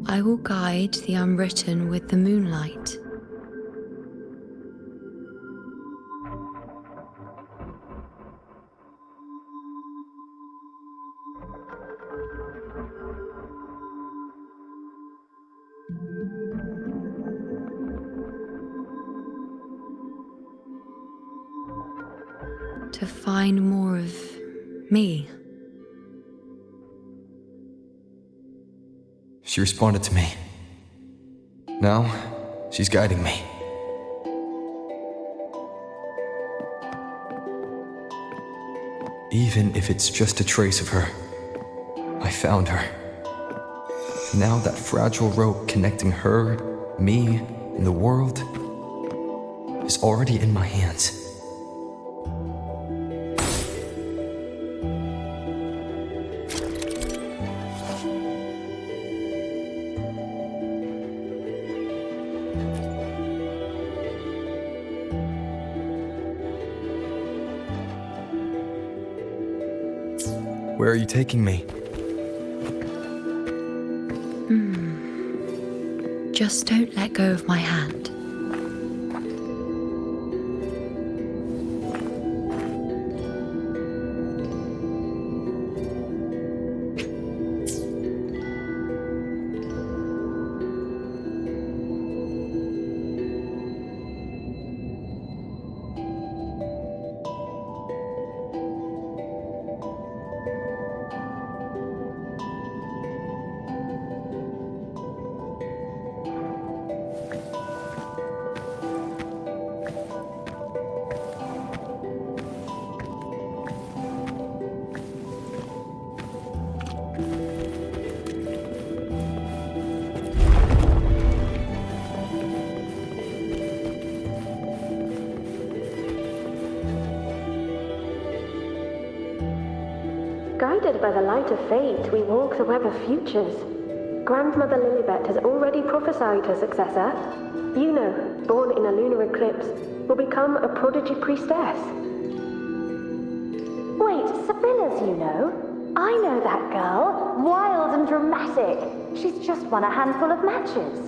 Speaker 12: I will guide the unwritten with the moonlight. To find more of me.
Speaker 9: She responded to me. Now, she's guiding me. Even if it's just a trace of her, I found her. Now that fragile rope connecting her, me, and the world is already in my hands. Where are you taking me?
Speaker 12: Just don't let go of my hand.
Speaker 17: Guided by the light of fate, we walk the web of futures. Grandmother Lilibet has already prophesied her successor. Iuno, born in a lunar eclipse, will become a prodigy priestess.
Speaker 18: Wait, Sibylla's Iuno? I know that girl. Wild and dramatic. She's just won a handful of matches.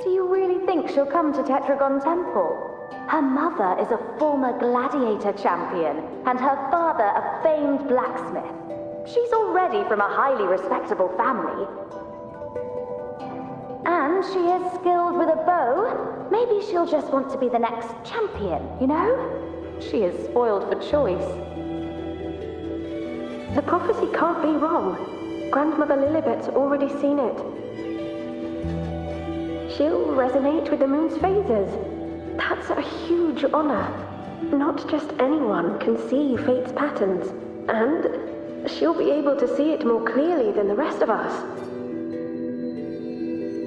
Speaker 18: Do you really think she'll come to Tetragon Temple? Her mother is a former gladiator champion, and her father a famed blacksmith. She's already from a highly respectable family. And she is skilled with a bow. Maybe she'll just want to be the next champion, you know? She is spoiled for choice.
Speaker 17: The prophecy can't be wrong. Grandmother Lilibet's already seen it. She'll resonate with the moon's phases. That's a huge honor. Not just anyone can see fate's patterns, and she'll be able to see it more clearly than the rest of us.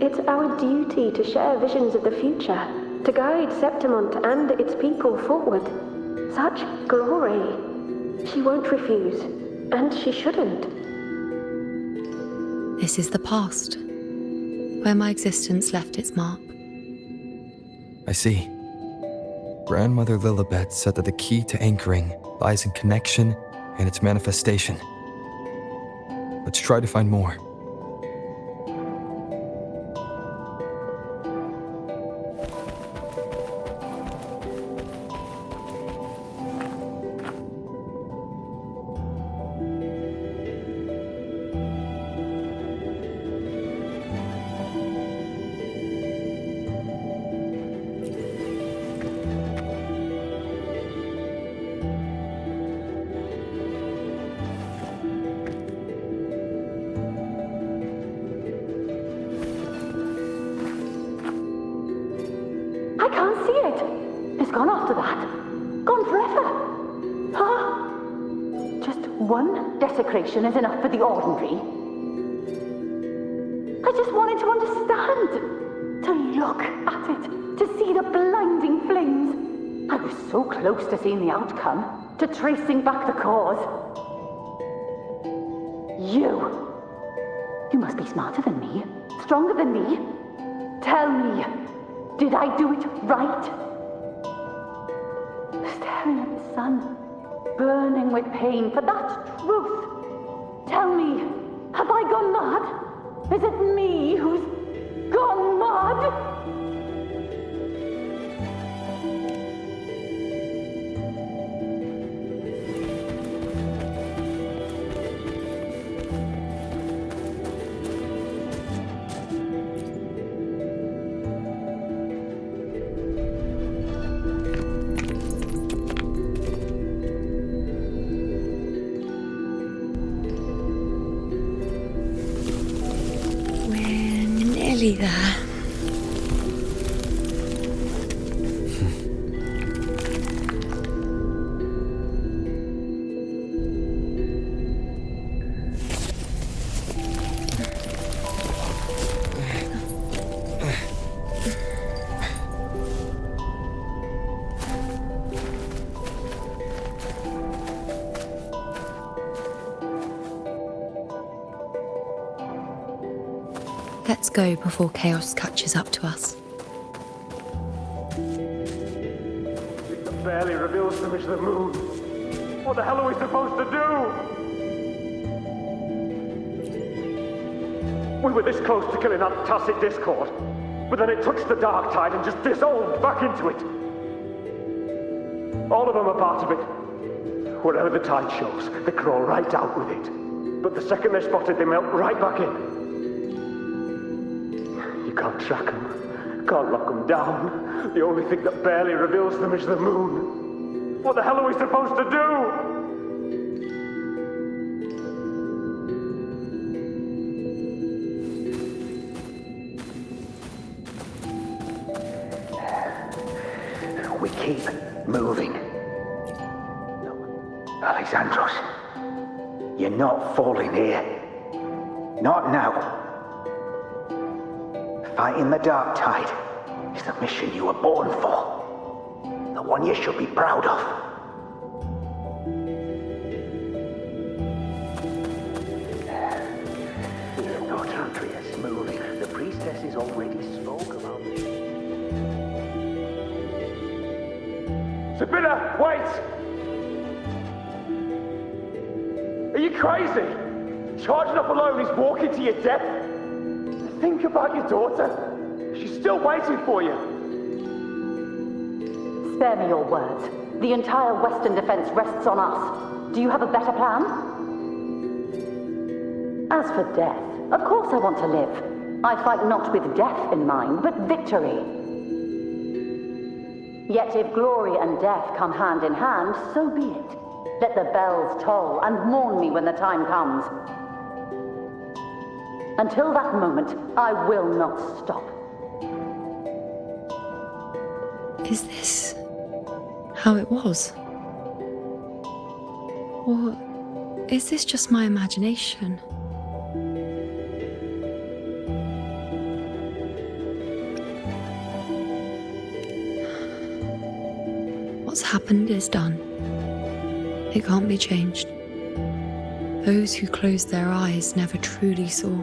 Speaker 17: It's our duty to share visions of the future, to guide Septimont and its people forward. Such glory. She won't refuse, and she shouldn't.
Speaker 12: This is the past, where my existence left its mark.
Speaker 9: I see. Grandmother Lilibet said that the key to anchoring lies in connection and its manifestation. Let's try to find more.
Speaker 18: I can't see it. It's gone after that. Gone forever. Ah. Just one desecration is enough for the ordinary. I just wanted to understand. To look at it. To see the blinding flames. I was so close to seeing the outcome. To tracing back the cause. You must be smarter than me. Stronger than me. Tell me. Did I do it right? Staring at the sun, burning with pain for that truth. Tell me, have I gone mad? Is it me who's gone mad?
Speaker 12: Nearly there. Let's go before chaos catches up to us.
Speaker 19: It barely reveals the image of the moon. What the hell are we supposed to do? We were this close to killing that tacit discord, but then it touched the dark tide and just dissolved back into it. All of them are part of it. Wherever the tide shows, they crawl right out with it. But the second they're spotted, they melt right back in. You can't track them, can't lock them down. The only thing that barely reveals them is the moon. What the hell are we supposed to do?
Speaker 20: We keep moving. Alexandros, you're not falling here. Not now. Fighting the Dark Tide is the mission you were born for. The one you should be proud of. The Northuntry is moving. The priestess is already spoke about.
Speaker 19: Sibylla, wait! Are you crazy? Charging up alone is walking to your death? Think about your daughter. She's still waiting for you.
Speaker 18: Spare me your words. The entire Western defense rests on us. Do you have a better plan? As for death, of course I want to live. I fight not with death in mind, but victory. Yet if glory and death come hand in hand, so be it. Let the bells toll and mourn me when the time comes. Until that moment, I will not stop.
Speaker 12: Is this how it was? Or is this just my imagination? What's happened is done. It can't be changed. Those who closed their eyes never truly saw.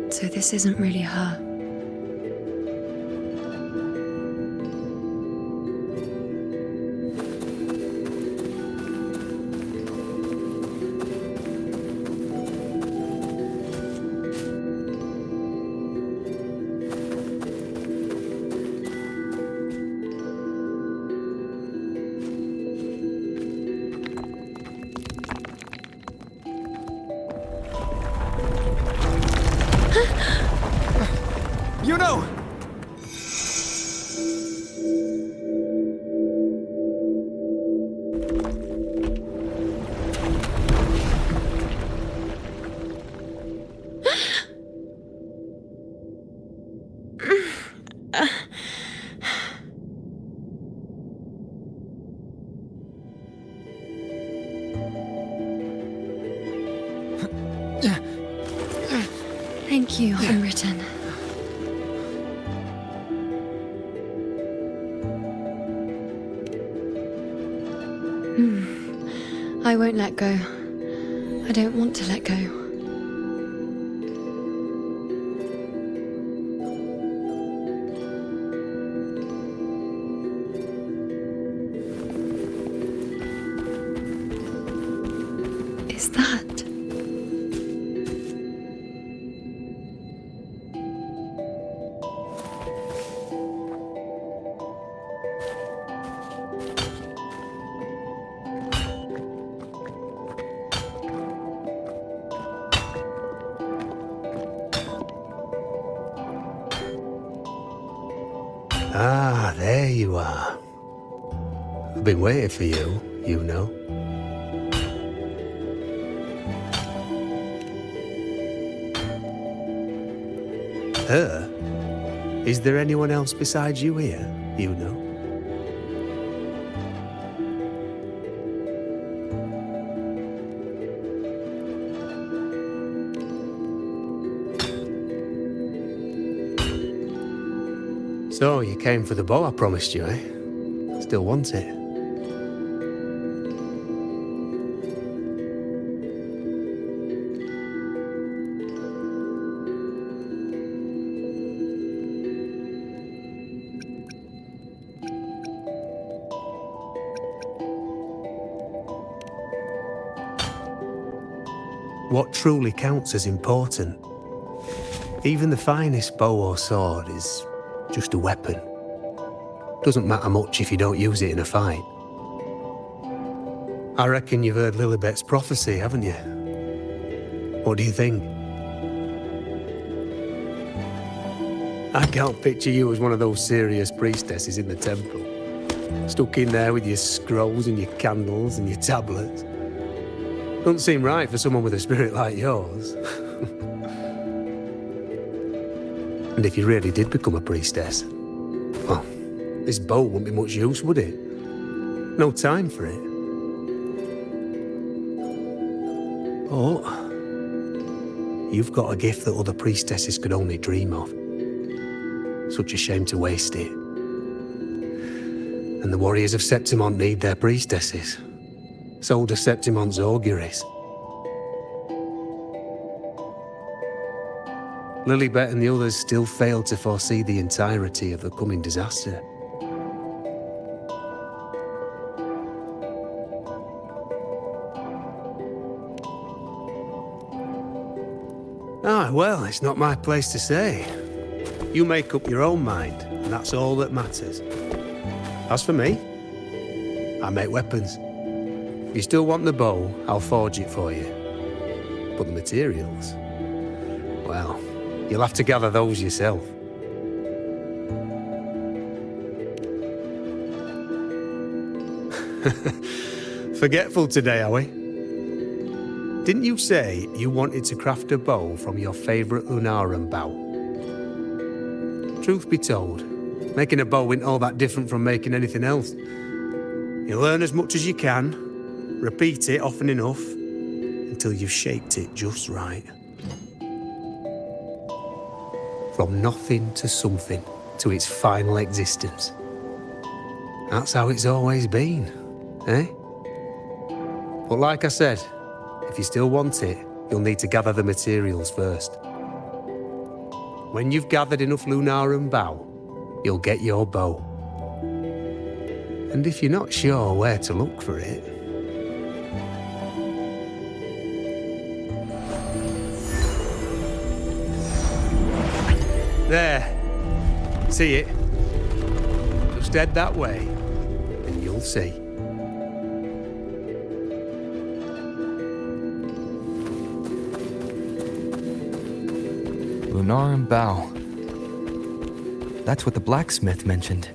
Speaker 12: So this isn't really her.
Speaker 9: Iuno!
Speaker 12: Thank you, Unwritten. I won't let go. I don't want to let go. Is that?
Speaker 21: Ah, there you are. I've been waiting for you, Iuno. Her? Is there anyone else besides you here, Iuno? So, you came for the bow I promised you, eh? Still want it? What truly counts as important? Even the finest bow or sword is just a weapon. Doesn't matter much if you don't use it in a fight. I reckon you've heard Lilibet's prophecy, haven't you? What do you think? I can't picture you as one of those serious priestesses in the temple. Stuck in there with your scrolls and your candles and your tablets. Doesn't seem right for someone with a spirit like yours. And if you really did become a priestess, well, this bow wouldn't be much use, would it? No time for it. Oh, you've got a gift that other priestesses could only dream of. Such a shame to waste it. And the warriors of Septimont need their priestesses. So do Septimont's auguries. Lilibet and the others still failed to foresee the entirety of the coming disaster. Ah, well, it's not my place to say. You make up your own mind, and that's all that matters. As for me, I make weapons. If you still want the bow, I'll forge it for you. But the materials, well, you'll have to gather those yourself. Forgetful today, are we? Didn't you say you wanted to craft a bow from your favourite Lunarum bow? Truth be told, making a bow isn't all that different from making anything else. You learn as much as you can, repeat it often enough, until you've shaped it just right. From nothing to something, to its final existence. That's how it's always been, eh? But like I said, if you still want it, you'll need to gather the materials first. When you've gathered enough Lunarum bow, you'll get your bow. And if you're not sure where to look for it, there. See it? Just head that way, and you'll see.
Speaker 9: Lunarum bow. That's what the blacksmith mentioned.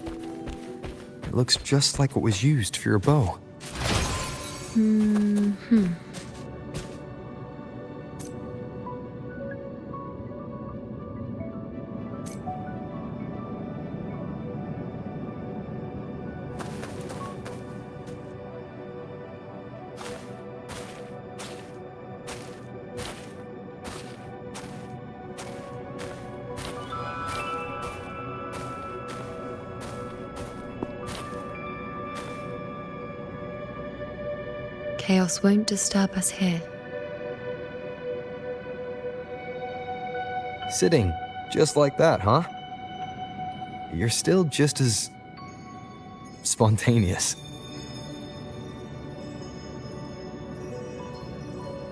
Speaker 9: It looks just like what was used for your bow.
Speaker 12: Chaos won't disturb us here.
Speaker 9: Sitting, just like that, huh? You're still just as spontaneous.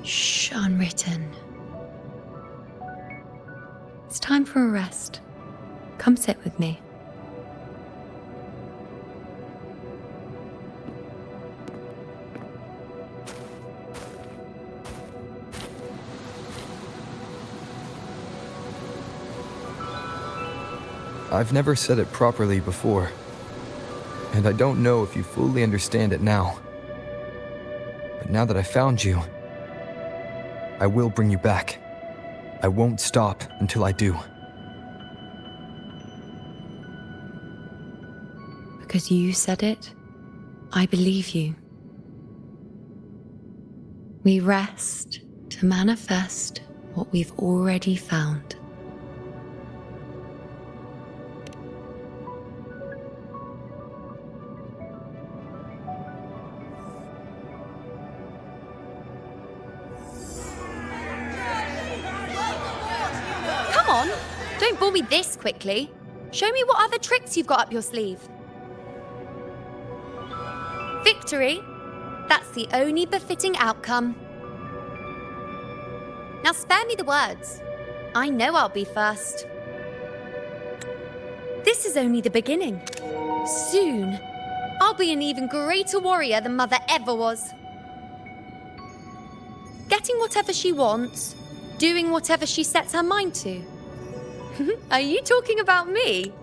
Speaker 12: Shh, unwritten. It's time for a rest. Come sit with me.
Speaker 9: I've never said it properly before, and I don't know if you fully understand it now. But now that I found you, I will bring you back. I won't stop until I do.
Speaker 12: Because you said it, I believe you. We rest to manifest what we've already found. Don't bore me this quickly. Show me what other tricks you've got up your sleeve. Victory? That's the only befitting outcome. Now spare me the words. I know I'll be first. This is only the beginning. Soon, I'll be an even greater warrior than Mother ever was. Getting whatever she wants, doing whatever she sets her mind to. Are you talking about me?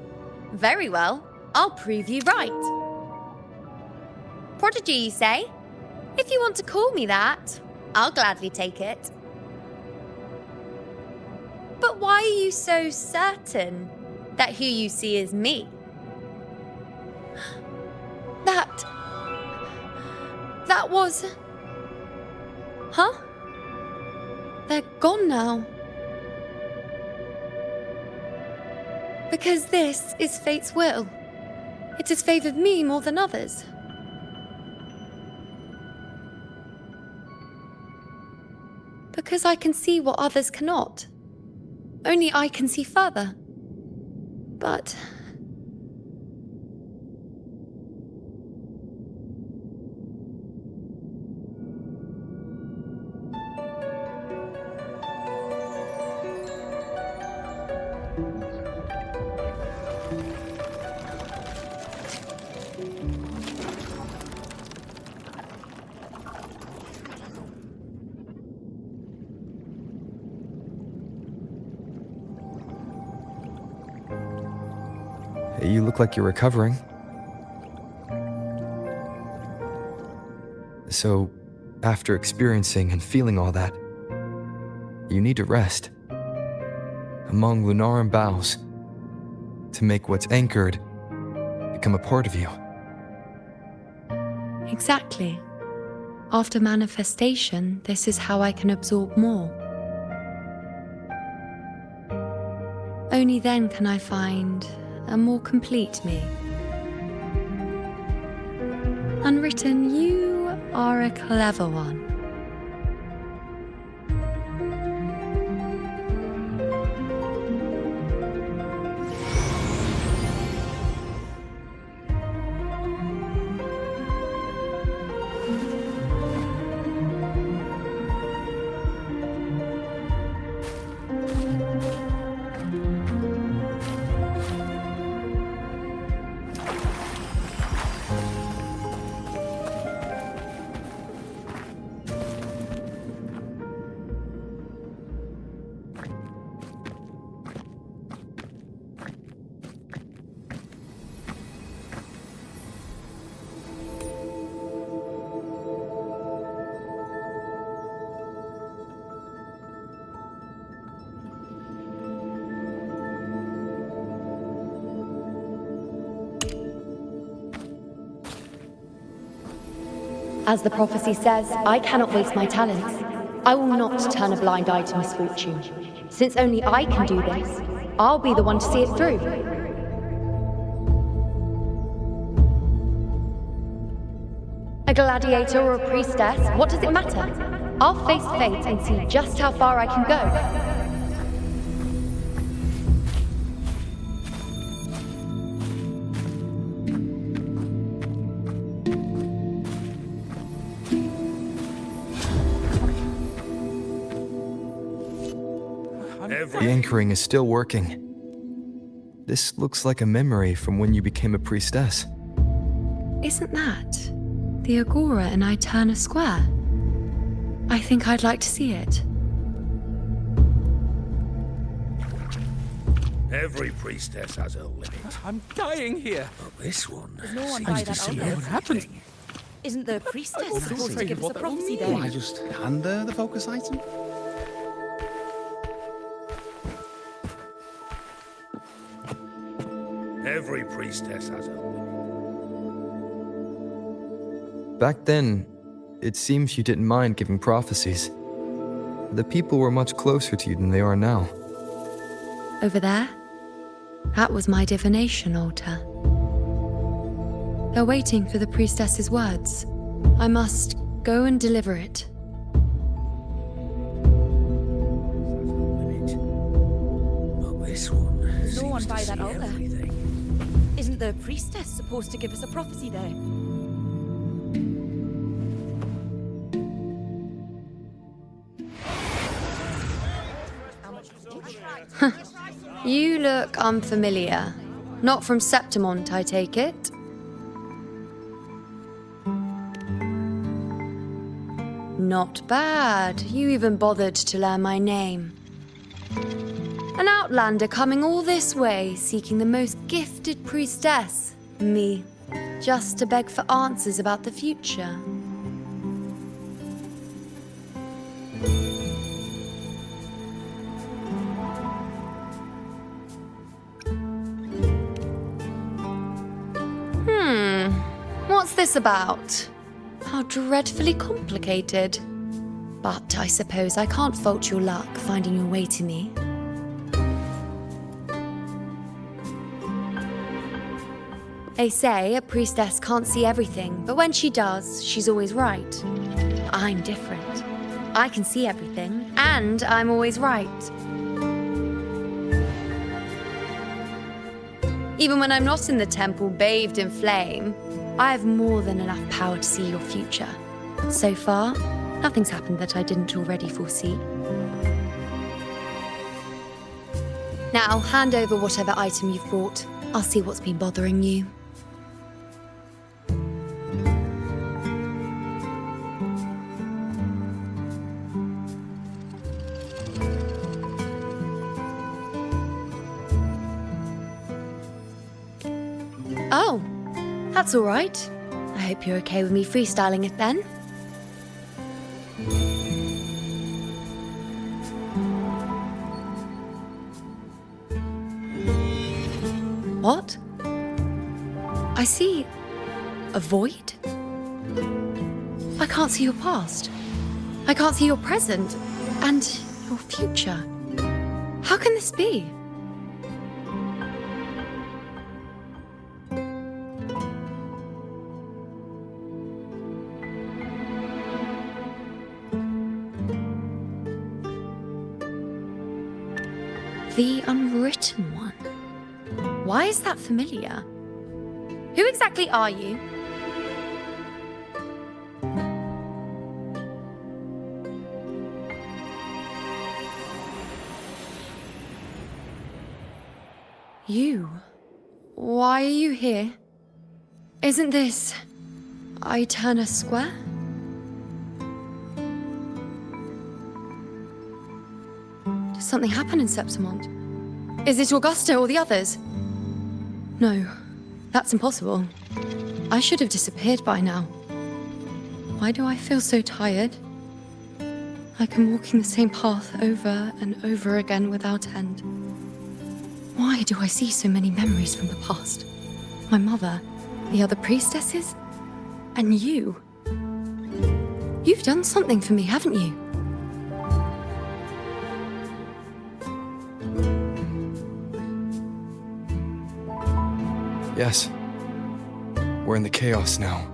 Speaker 12: Very well, I'll prove you right. Prodigy, you say? If you want to call me that, I'll gladly take it. But why are you so certain that who you see is me? That was... Huh? They're gone now. Because this is fate's will. It has favored me more than others. Because I can see what others cannot. Only I can see further. But
Speaker 9: You look like you're recovering. So, after experiencing and feeling all that, you need to rest among Lunaran boughs to make what's anchored become a part of you.
Speaker 12: exactly. After manifestation, this is how I can absorb more. Only then can I find a more complete me. Unwritten, you are a clever one. As the prophecy says, I cannot waste my talents. I will not turn a blind eye to misfortune. Since only I can do this, I'll be the one to see it through. A gladiator or a priestess, what does it matter? I'll face fate and see just how far I can go.
Speaker 9: The anchoring is still working. This looks like a memory from when you became a priestess.
Speaker 12: Isn't that the Agora in Eterna Square? I think I'd like to see it.
Speaker 11: Every priestess has her limit.
Speaker 4: I'm dying here.
Speaker 11: But this one
Speaker 2: There's no one
Speaker 11: seems
Speaker 2: by
Speaker 11: to
Speaker 2: that
Speaker 11: see
Speaker 2: altar.
Speaker 11: what happened.
Speaker 2: Isn't the priestess
Speaker 3: I
Speaker 2: supposed to
Speaker 3: see.
Speaker 2: give us a prophecy
Speaker 3: Well, I
Speaker 2: there?
Speaker 3: just hand her the focus item.
Speaker 11: Every priestess has her limit.
Speaker 9: Back then, it seems you didn't mind giving prophecies. The people were much closer to you than they are now.
Speaker 12: Over there? That was my divination altar. They're waiting for the priestess's words. I must go and deliver it.
Speaker 11: But this one
Speaker 2: There's no
Speaker 11: seems
Speaker 2: one
Speaker 11: to
Speaker 2: by
Speaker 11: see
Speaker 2: that altar.
Speaker 11: everything.
Speaker 2: Isn't the priestess supposed to give us a prophecy there?
Speaker 12: You look unfamiliar. Not from Septimont, I take it. Not bad. You even bothered to learn my name. An outlander coming all this way, seeking the most gifted priestess, me, just to beg for answers about the future. What's this about? How dreadfully complicated. But I suppose I can't fault your luck finding your way to me. They say a priestess can't see everything, but when she does, she's always right. I'm different. I can see everything, and I'm always right. Even when I'm not in the temple bathed in flame, I have more than enough power to see your future. So far, nothing's happened that I didn't already foresee. Now, hand over whatever item you've brought. I'll see what's been bothering you. Oh, that's all right. I hope you're okay with me freestyling it then. What? I see a void? I can't see your past. I can't see your present and your future. How can this be? The unwritten one. Why is that familiar? Who exactly are you? You? Why are you here? Isn't this Iuno Square? Did something happen in Septimont? Is it Augusta or the others? No, that's impossible. I should have disappeared by now. Why do I feel so tired? Like I'm walking the same path over and over again without end. Why do I see so many memories from the past? My mother, the other priestesses, and you. You've done something for me, haven't you?
Speaker 9: Yes. We're in the chaos now.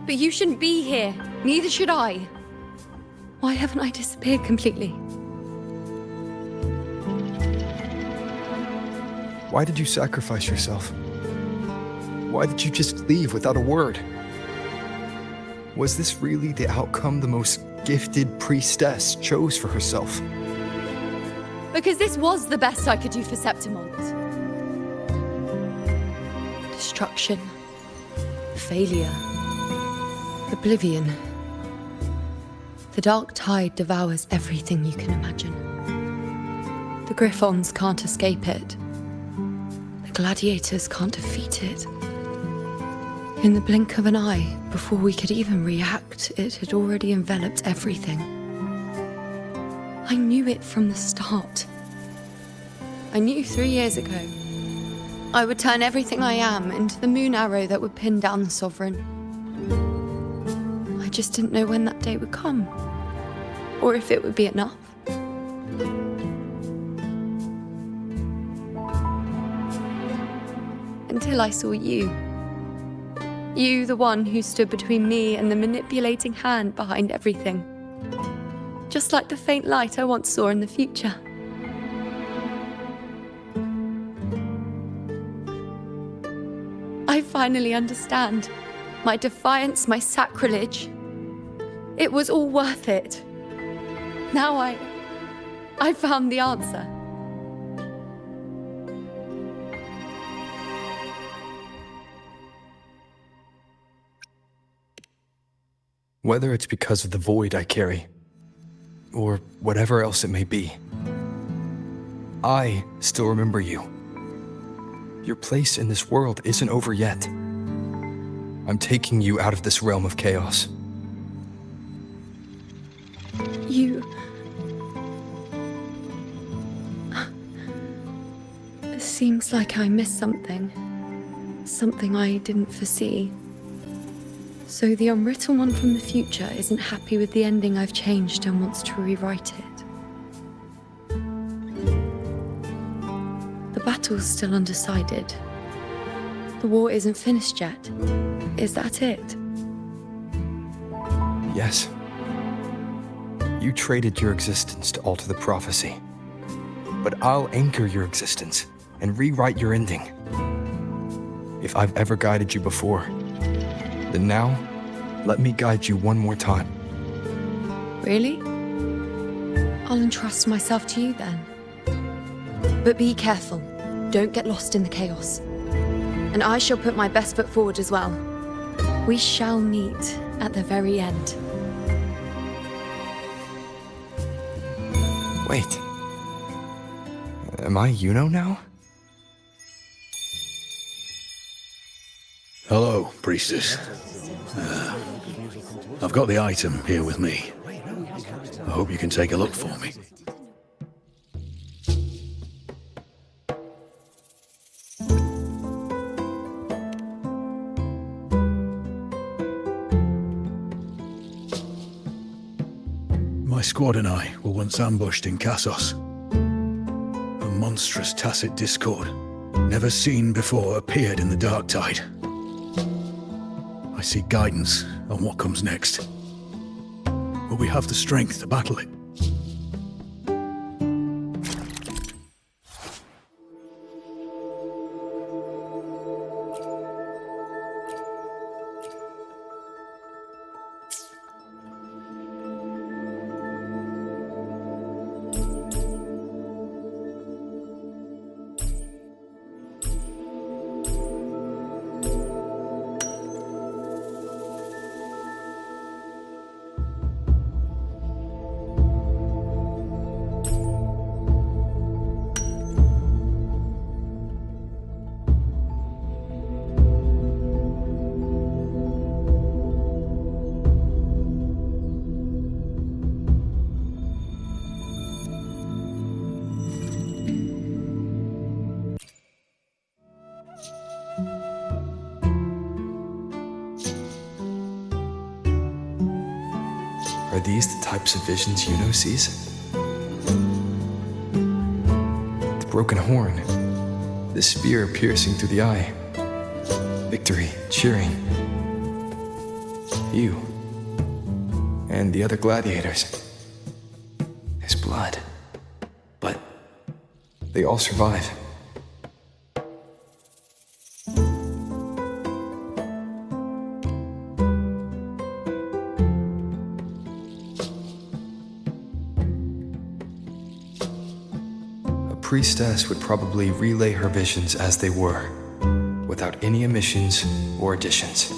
Speaker 12: But you shouldn't be here. Neither should I. Why haven't I disappeared completely?
Speaker 9: Why did you sacrifice yourself? Why did you just leave without a word? Was this really the outcome the most gifted priestess chose for herself?
Speaker 12: Because this was the best I could do for Septimont. Destruction. Failure. Oblivion. The dark tide devours everything you can imagine. The Griffons can't escape it. The gladiators can't defeat it. In the blink of an eye, before we could even react, it had already enveloped everything. I knew it from the start. I knew 3 years ago I would turn everything I am into the moon arrow that would pin down the Sovereign. I just didn't know when that day would come, or if it would be enough. Until I saw you. You, the one who stood between me and the manipulating hand behind everything. Just like the faint light I once saw in the future. I finally understand. My defiance, my sacrilege. It was all worth it. Now I found the answer.
Speaker 9: Whether it's because of the void I carry, or whatever else it may be, I still remember you. Your place in this world isn't over yet. I'm taking you out of this realm of chaos.
Speaker 12: You... It seems like I missed something. Something I didn't foresee. So the unwritten one from the future isn't happy with the ending I've changed and wants to rewrite it. The battle's still undecided. The war isn't finished yet. Is that it?
Speaker 9: Yes. You traded your existence to alter the prophecy. But I'll anchor your existence and rewrite your ending. If I've ever guided you before, then now, let me guide you one more time.
Speaker 12: Really? I'll entrust myself to you then. But be careful. Don't get lost in the chaos. And I shall put my best foot forward as well. We shall meet at the very end.
Speaker 9: Wait. Am I Iuno now?
Speaker 6: Hello, priestess. I've got the item here with me. I hope you can take a look for me. My squad and I were once ambushed in Kassos. A monstrous tacit discord, never seen before, appeared in the dark tide. I seek guidance on what comes next. Will we have the strength to battle it?
Speaker 9: Are these the types of visions Iuno sees? The broken horn, the spear piercing through the eye, victory cheering, you, and the other gladiators. His blood. But they all survive. Priestess would probably relay her visions as they were, without any omissions or additions.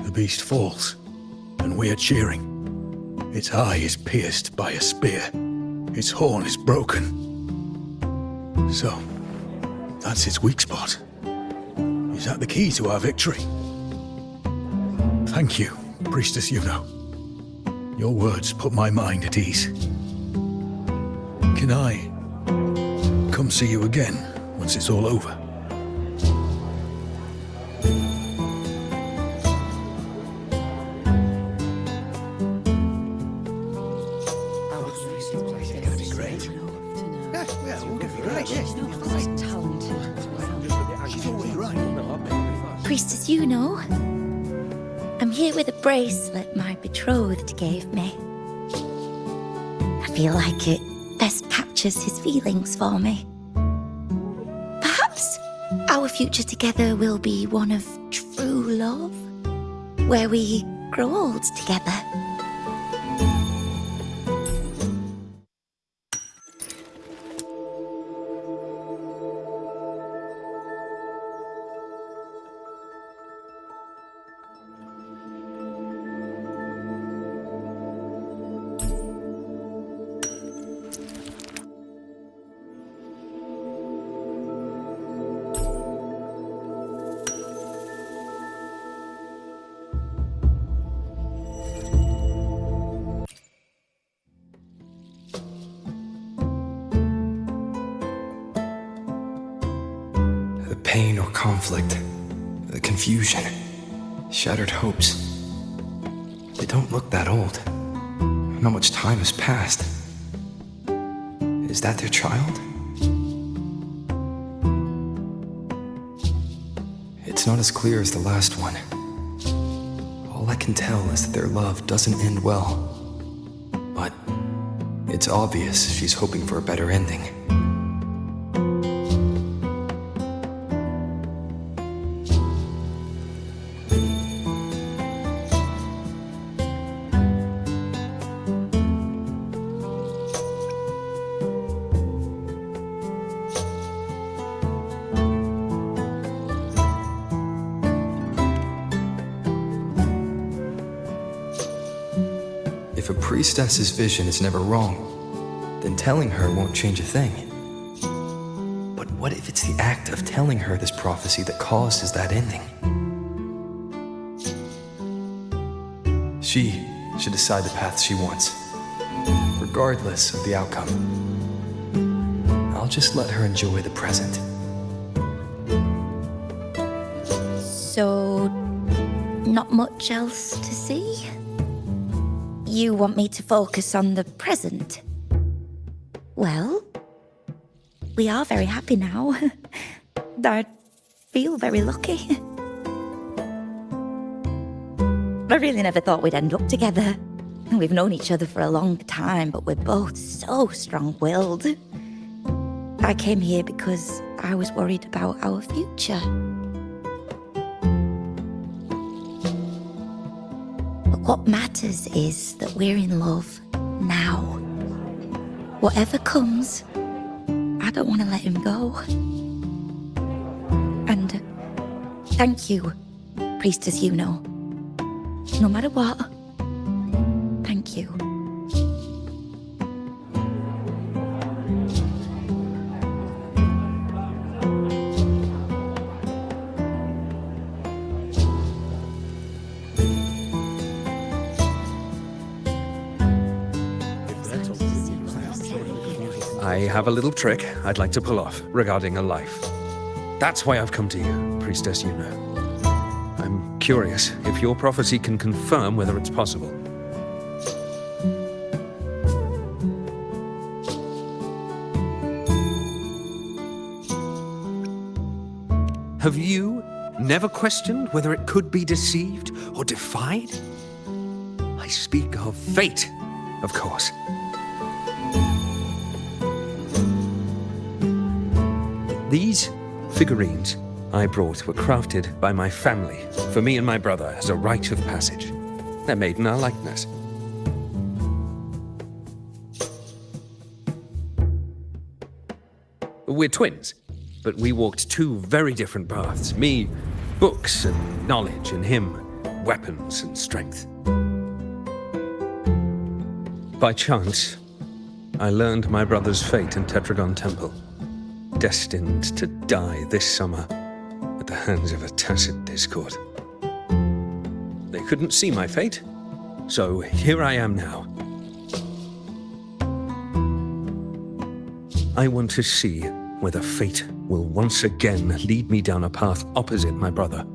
Speaker 6: The beast falls, and we are cheering. Its eye is pierced by a spear. Its horn is broken. So, that's its weak spot. Is that the key to our victory? Thank you, Priestess Iuno. Your words put my mind at ease. Can I come see you again once it's all over?
Speaker 10: Priestess Iuno, I'm here with a bracelet my betrothed gave me. I feel like it best captures his feelings for me. Perhaps our future together will be one of true love, where we grow old together.
Speaker 9: Pain or conflict, the confusion, shattered hopes. They don't look that old. Not much time has passed. Is that their child? It's not as clear as the last one. All I can tell is that their love doesn't end well. But it's obvious she's hoping for a better ending. If a priestess's vision is never wrong, then telling her won't change a thing. But what if it's the act of telling her this prophecy that causes that ending? She should decide the path she wants, regardless of the outcome. I'll just let her enjoy the present.
Speaker 10: So, not much else to see? You want me to focus on the present? Well, we are very happy now. I feel very lucky. I really never thought we'd end up together. We've known each other for a long time, but we're both so strong-willed. I came here because I was worried about our future. What matters is that we're in love now. Whatever comes, I don't want to let him go. And thank you, Priestess Iuno. No matter what, thank you.
Speaker 7: I have a little trick I'd like to pull off regarding a life. That's why I've come to you, Priestess Iuno. I'm curious if your prophecy can confirm whether it's possible. Have you never questioned whether it could be deceived or defied? I speak of fate, of course. These figurines I brought were crafted by my family for me and my brother as a rite of passage. They're made in our likeness. We're twins, but we walked two very different paths. Me, books and knowledge, and him, weapons and strength. By chance, I learned my brother's fate in Tetragon Temple. Destined to die this summer at the hands of a tacit discord. They couldn't see my fate, so here I am now. I want to see whether fate will once again lead me down a path opposite my brother.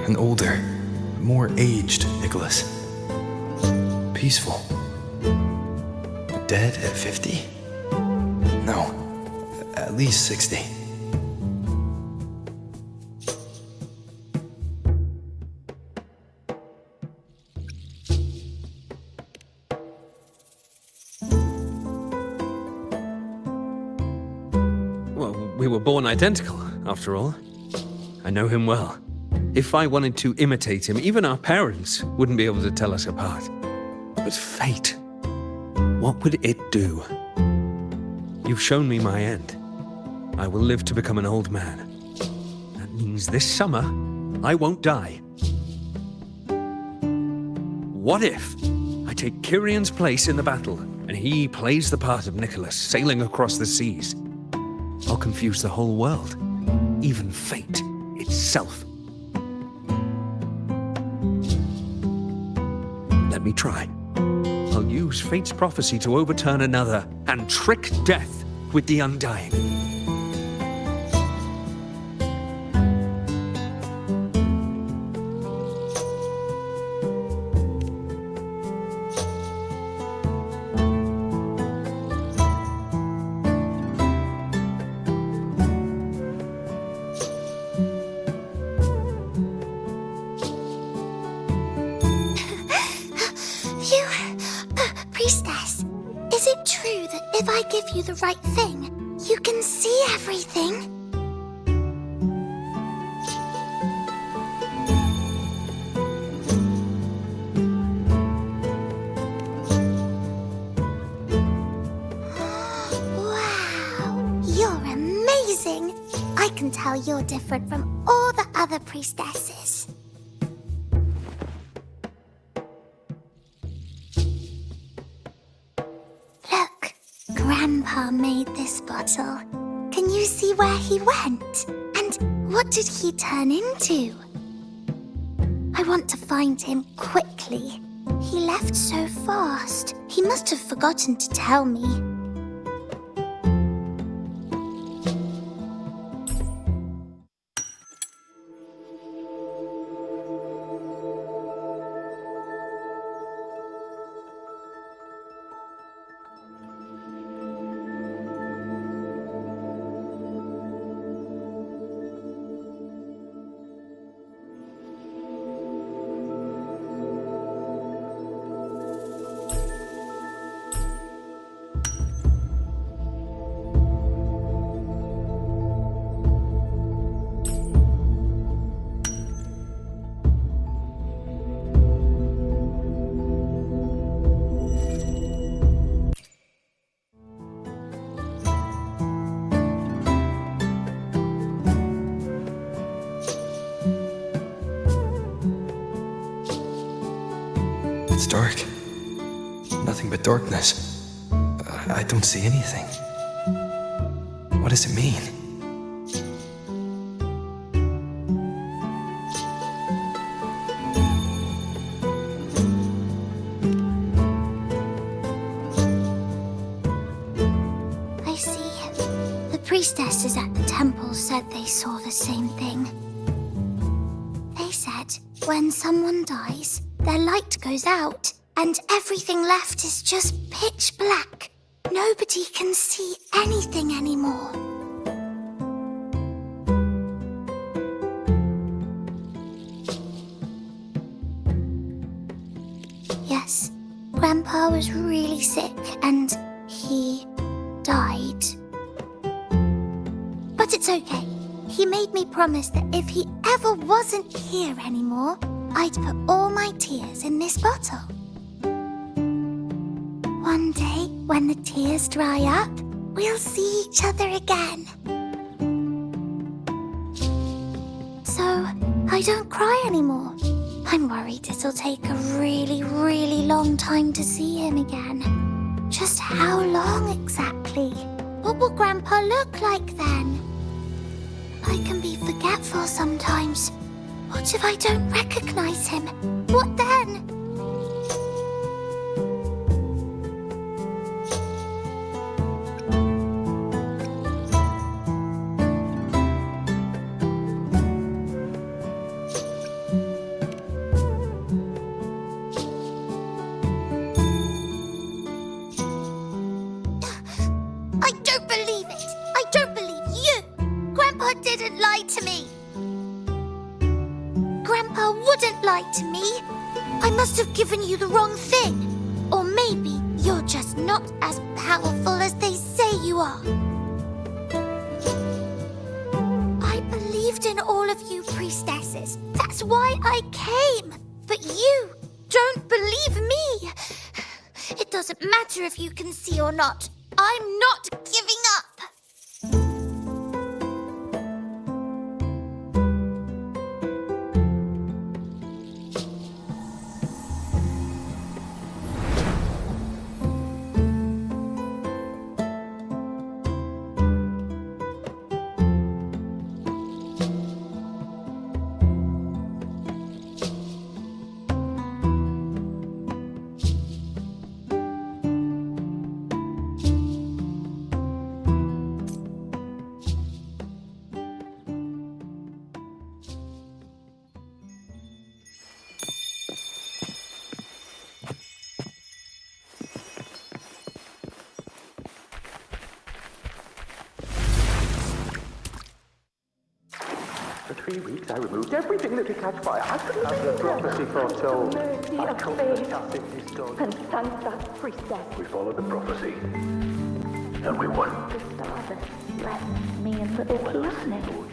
Speaker 9: An older, more aged Nicholas. Peaceful. But dead at 50? No, at least 60.
Speaker 7: Well, we were born identical, after all. I know him well. If I wanted to imitate him, even our parents wouldn't be able to tell us apart. But fate, what would it do? You've shown me my end. I will live to become an old man. That means this summer, I won't die. What if I take Kyrion's place in the battle, and he plays the part of Nicholas, sailing across the seas? I'll confuse the whole world, even fate itself. Let me try. I'll use fate's prophecy to overturn another and trick death with the undying.
Speaker 8: Priestess, is it true that if I give you the right thing, you can see everything? Wow, you're amazing. I can tell you're different from all the other priestesses. Grandpa made this bottle. Can you see where he went? And what did he turn into? I want to find him quickly. He left so fast. He must have forgotten to tell me.
Speaker 9: It's dark. Nothing but darkness. I don't see anything. What does it mean?
Speaker 8: I see. The priestesses at the temple said they saw the same thing. They said when someone dies, their light goes out, and everything left is just pitch black. Nobody can see anything anymore. Yes, Grandpa was really sick, and he died. But it's okay. He made me promise that if he ever wasn't here anymore, I'd put all my tears in this bottle. One day, when the tears dry up, we'll see each other again. So, I don't cry anymore. I'm worried it'll take a really, really long time to see him again. Just how long exactly? What will Grandpa look like then? I can be forgetful sometimes. What if I don't recognize him? What then? I don't believe it! I don't believe you! Grandpa didn't lie to me! Grandpa wouldn't lie to me. I must have given you the wrong thing. Or maybe you're just not as powerful as they say you are. I believed in all of you priestesses. That's why I came. But you don't believe me. doesn't matter if you can see or not. I'm not giving up.
Speaker 19: For 3 weeks, I removed everything that could catch fire. I couldn't have the prophecy foretold.
Speaker 18: Mercy of fate. And thank that priestess.
Speaker 20: We followed the prophecy. And we won.
Speaker 18: The stardust left me and little Iuno.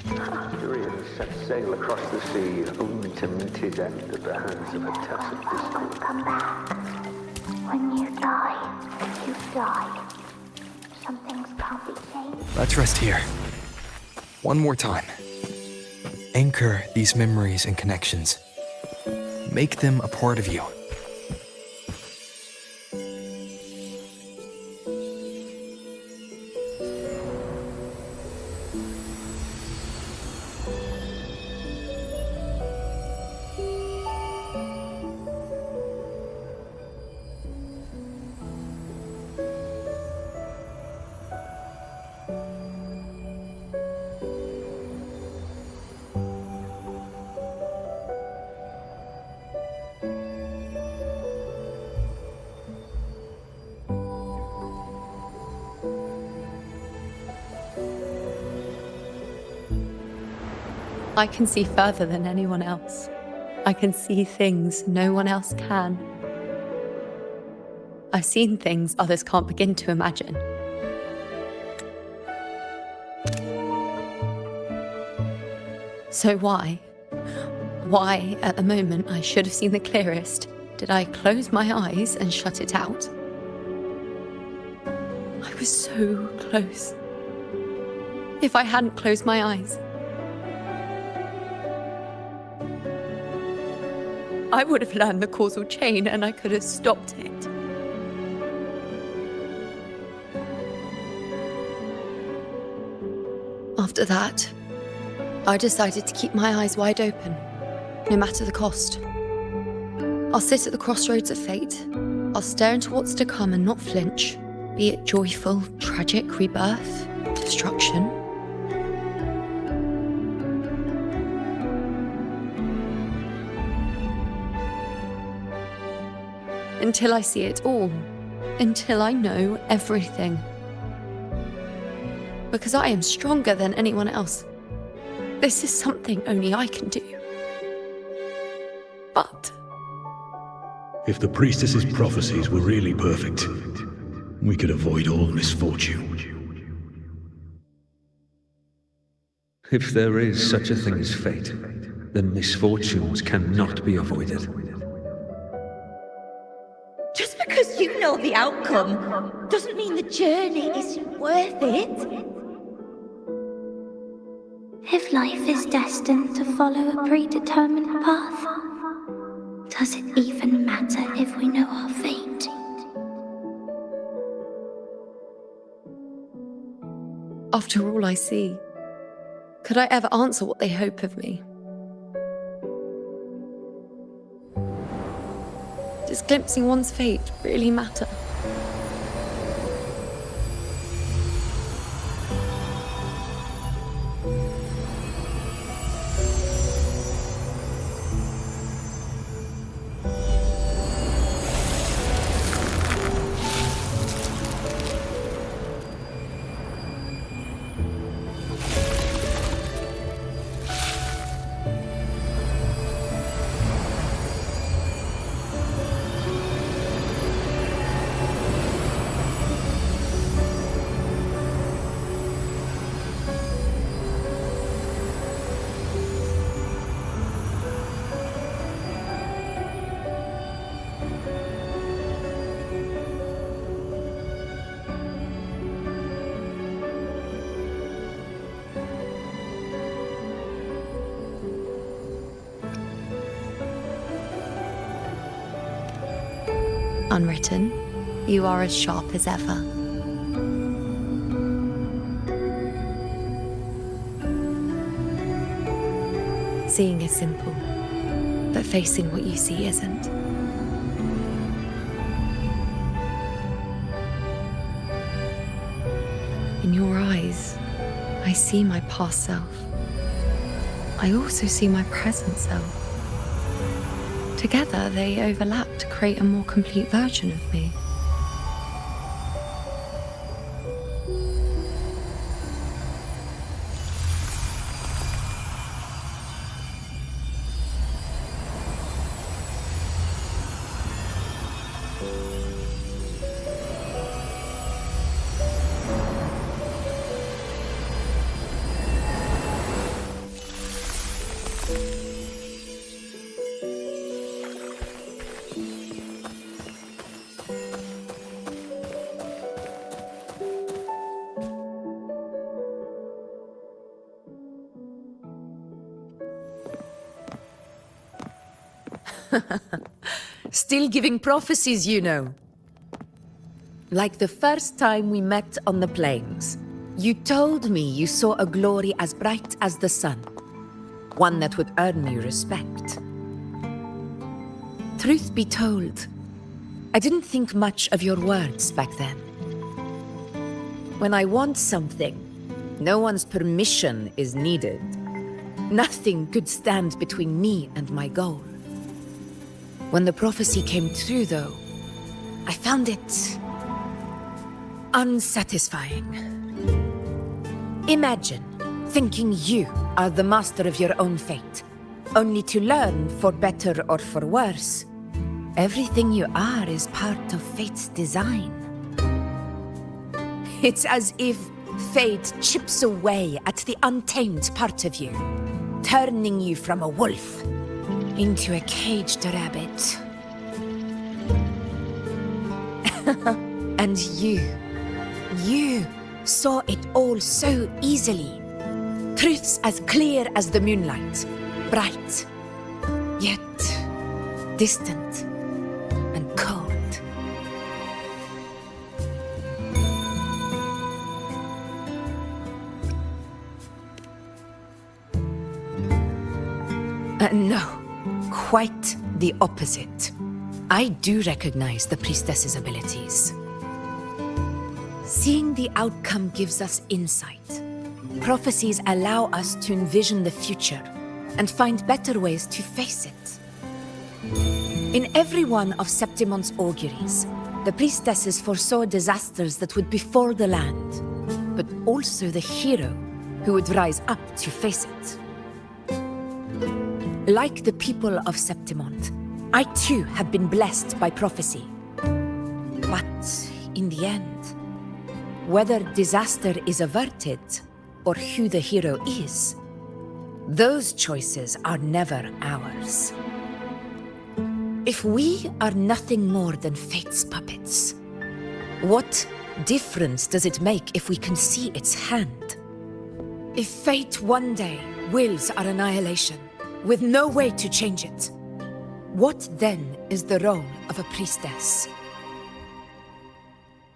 Speaker 20: Tyrion set sail across the sea, only to meet his end at the hands of a tacit discord.
Speaker 8: Come back. When you die, you die. Some things can't be changed.
Speaker 9: Let's rest here. One more time. Anchor these memories and connections. Make them a part of you.
Speaker 12: I can see further than anyone else. I can see things no one else can. I've seen things others can't begin to imagine. So why at the moment I should have seen the clearest, did I close my eyes and shut it out? I was so close. If I hadn't closed my eyes, I would have learned the causal chain and I could have stopped it. After that, I decided to keep my eyes wide open, no matter the cost. I'll sit at the crossroads of fate. I'll stare into what's to come and not flinch, be it joyful, tragic rebirth, destruction. Until I see it all. Until I know everything. Because I am stronger than anyone else. This is something only I can do. But
Speaker 6: If the priestess's prophecies were really perfect, we could avoid all misfortune.
Speaker 7: If there is such a thing as fate, then misfortunes cannot be avoided.
Speaker 10: Just because you know the outcome doesn't mean the journey isn't worth it.
Speaker 8: If life is destined to follow a predetermined path, does it even matter if we know our fate?
Speaker 12: after all I see, could I ever answer what they hope of me? Does glimpsing one's fate really matter? Unwritten, you are as sharp as ever. Seeing is simple, but facing what you see isn't. In your eyes, I see my past self. I also see my present self. Together, they overlap to create a more complete version of me.
Speaker 1: Still giving prophecies, you know. Like the first time we met on the plains, you told me you saw a glory as bright as the sun, one that would earn you respect. Truth be told, I didn't think much of your words back then. When I want something, no one's permission is needed. Nothing could stand between me and my goal. When the prophecy came true, though, I found it unsatisfying. Imagine thinking you are the master of your own fate, only to learn, for better or for worse, everything you are is part of fate's design. It's as if fate chips away at the untamed part of you, turning you from a wolf into a caged rabbit. And you saw it all so easily. Truths as clear as the moonlight, bright, yet distant and cold. No, quite the opposite. I do recognize the priestess's abilities. Seeing the outcome gives us insight. Prophecies allow us to envision the future and find better ways to face it. In every one of Septimon's auguries, the priestesses foresaw disasters that would befall the land, but also the hero who would rise up to face it. Like the people of Septimont, I too have been blessed by prophecy. But in the end, whether disaster is averted or who the hero is, those choices are never ours. If we are nothing more than fate's puppets, what difference does it make if we can see its hand? If fate one day wills our annihilation, with no way to change it, what then is the role of a priestess?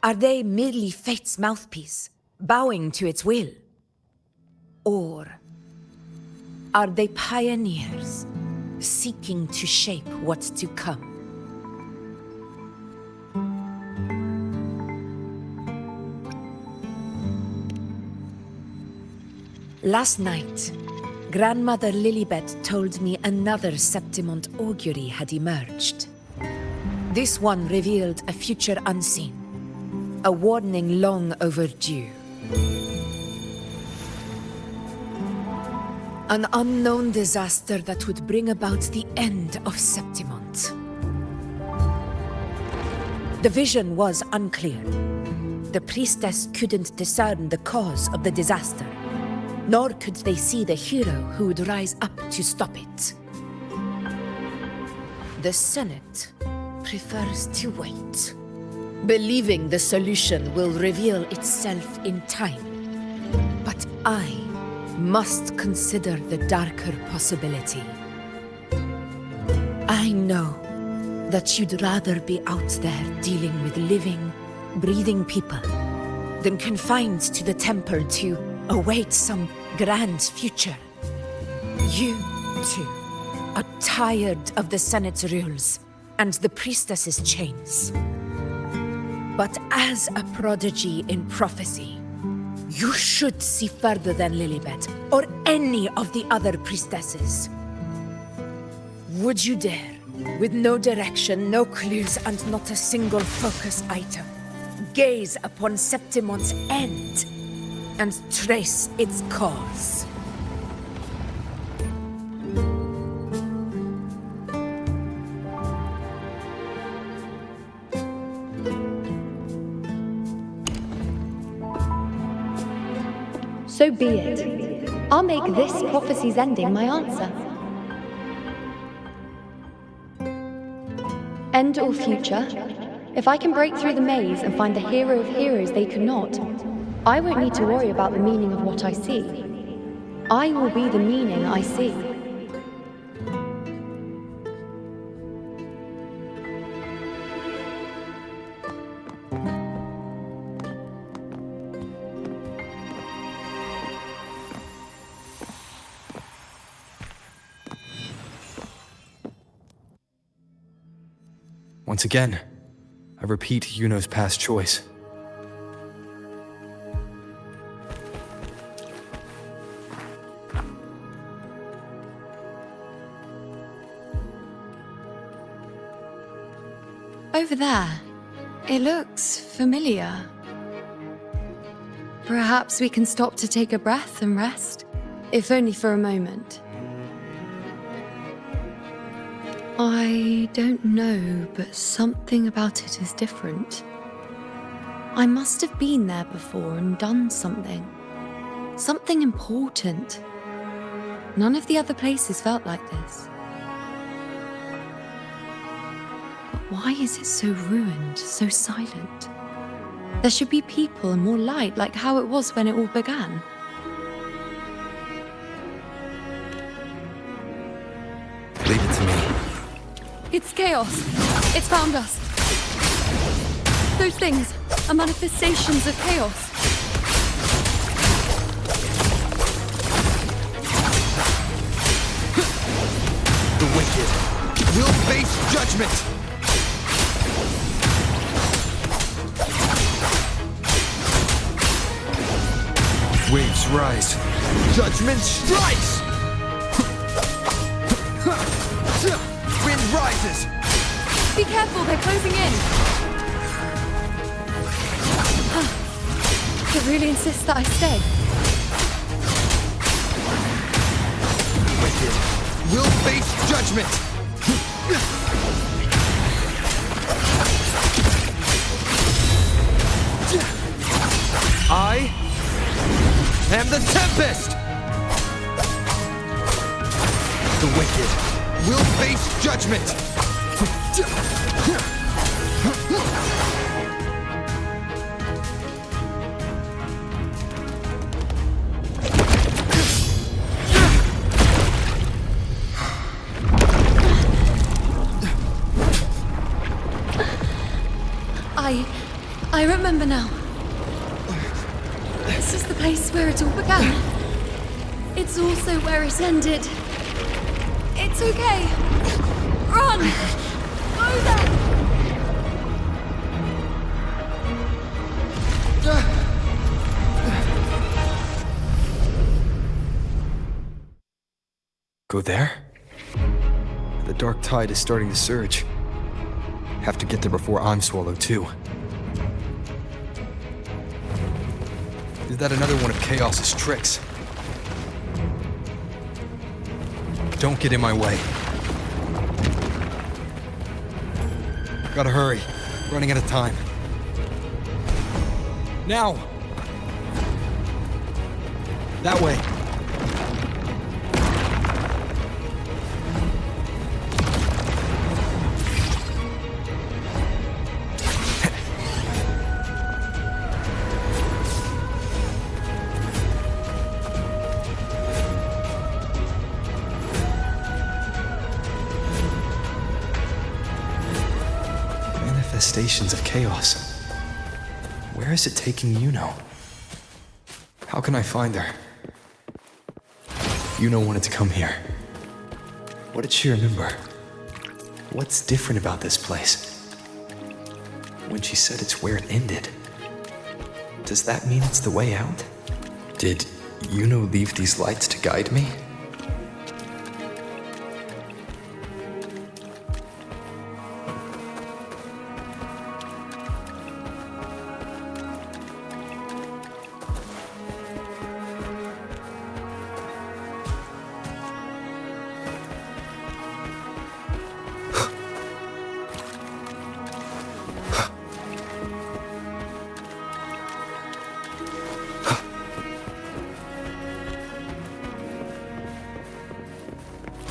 Speaker 1: Are they merely fate's mouthpiece, bowing to its will? Or are they pioneers, seeking to shape what's to come? Last night, Grandmother Lilibet told me another Septimont augury had emerged. This one revealed a future unseen, a warning long overdue. An unknown disaster that would bring about the end of Septimont. The vision was unclear. The priestess couldn't discern the cause of the disaster, nor could they see the hero who would rise up to stop it. The Senate prefers to wait, believing the solution will reveal itself in time. But I must consider the darker possibility. I know that you'd rather be out there dealing with living, breathing people than confined to the temple to await some grand future. You, too, are tired of the Senate's rules and the priestess's chains. But as a prodigy in prophecy, you should see further than Lilibet or any of the other priestesses. Would you dare, with no direction, no clues, and not a single focus item, gaze upon Septimon's end and trace its cause?
Speaker 12: So be it. I'll make this prophecy's ending my answer. End or future, if I can break through the maze and find the hero of heroes they could not, I won't need to worry about the meaning of what I see. I will be the meaning I see.
Speaker 9: Once again, I repeat Iuno's past choice.
Speaker 12: Over there, it looks familiar. Perhaps we can stop to take a breath and rest, if only for a moment. I don't know, but something about it is different. I must have been there before and done something. Something important. None of the other places felt like this. But why is it so ruined, so silent? There should be people and more light, like how it was when it all began.
Speaker 9: Leave it to me.
Speaker 12: It's chaos. It's found us. Those things are manifestations of chaos.
Speaker 9: The wicked will face judgment! Waves rise. Judgment strikes! Wind rises!
Speaker 12: Be careful, they're closing in. It really insists that I stay.
Speaker 9: Wicked will face judgment! I am the Tempest! The wicked will face judgment!
Speaker 12: I remember now. This is the place where it all began. It's also where it ended. It's okay. Run! Go there!
Speaker 9: Go there? The dark tide is starting to surge. Have to get there before I'm swallowed too. Is that another one of Chaos's tricks? Don't get in my way. Gotta hurry. Running out of time. Now! That way. manifestations of chaos. Where is it taking Iuno? How can I find her? Iuno wanted to come here. What did she remember? What's different about this place? When she said it's where it ended, does that mean it's the way out? Did Iuno leave these lights to guide me?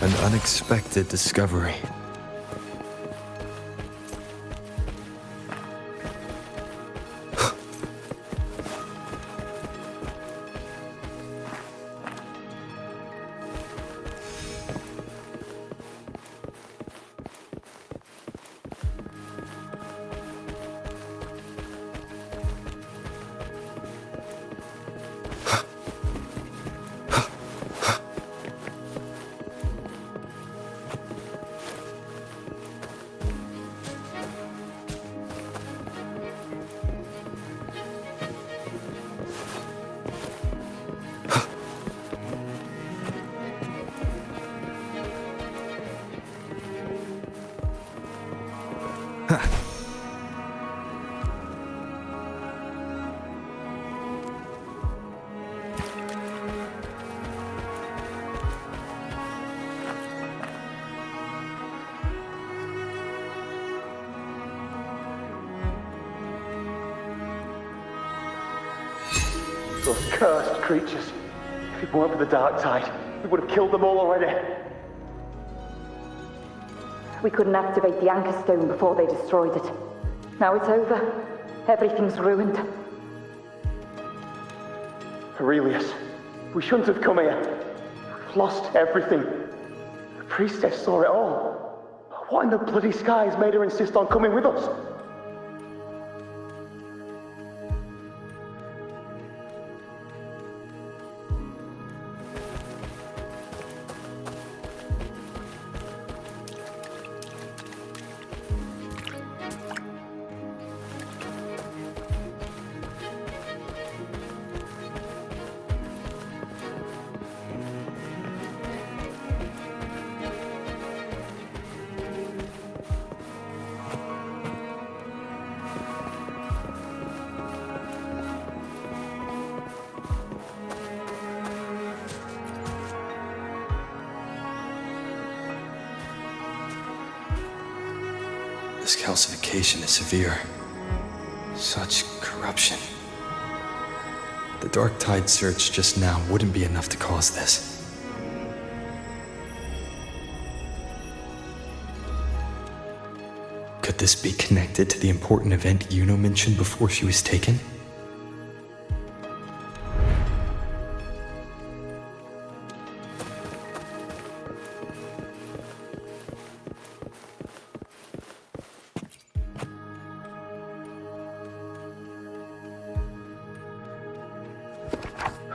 Speaker 9: An unexpected discovery.
Speaker 19: Those cursed creatures. If it weren't for the dark tide, we would have killed them all already.
Speaker 18: We couldn't activate the anchor stone before they destroyed it. Now it's over. Everything's ruined.
Speaker 19: Aurelius, we shouldn't have come here. We've lost everything. The priestess saw it all. What in the bloody skies made her insist on coming with us?
Speaker 9: This calcification is severe. Such corruption. The Dark Tide search just now wouldn't be enough to cause this. Could this be connected to the important event Iuno mentioned before she was taken?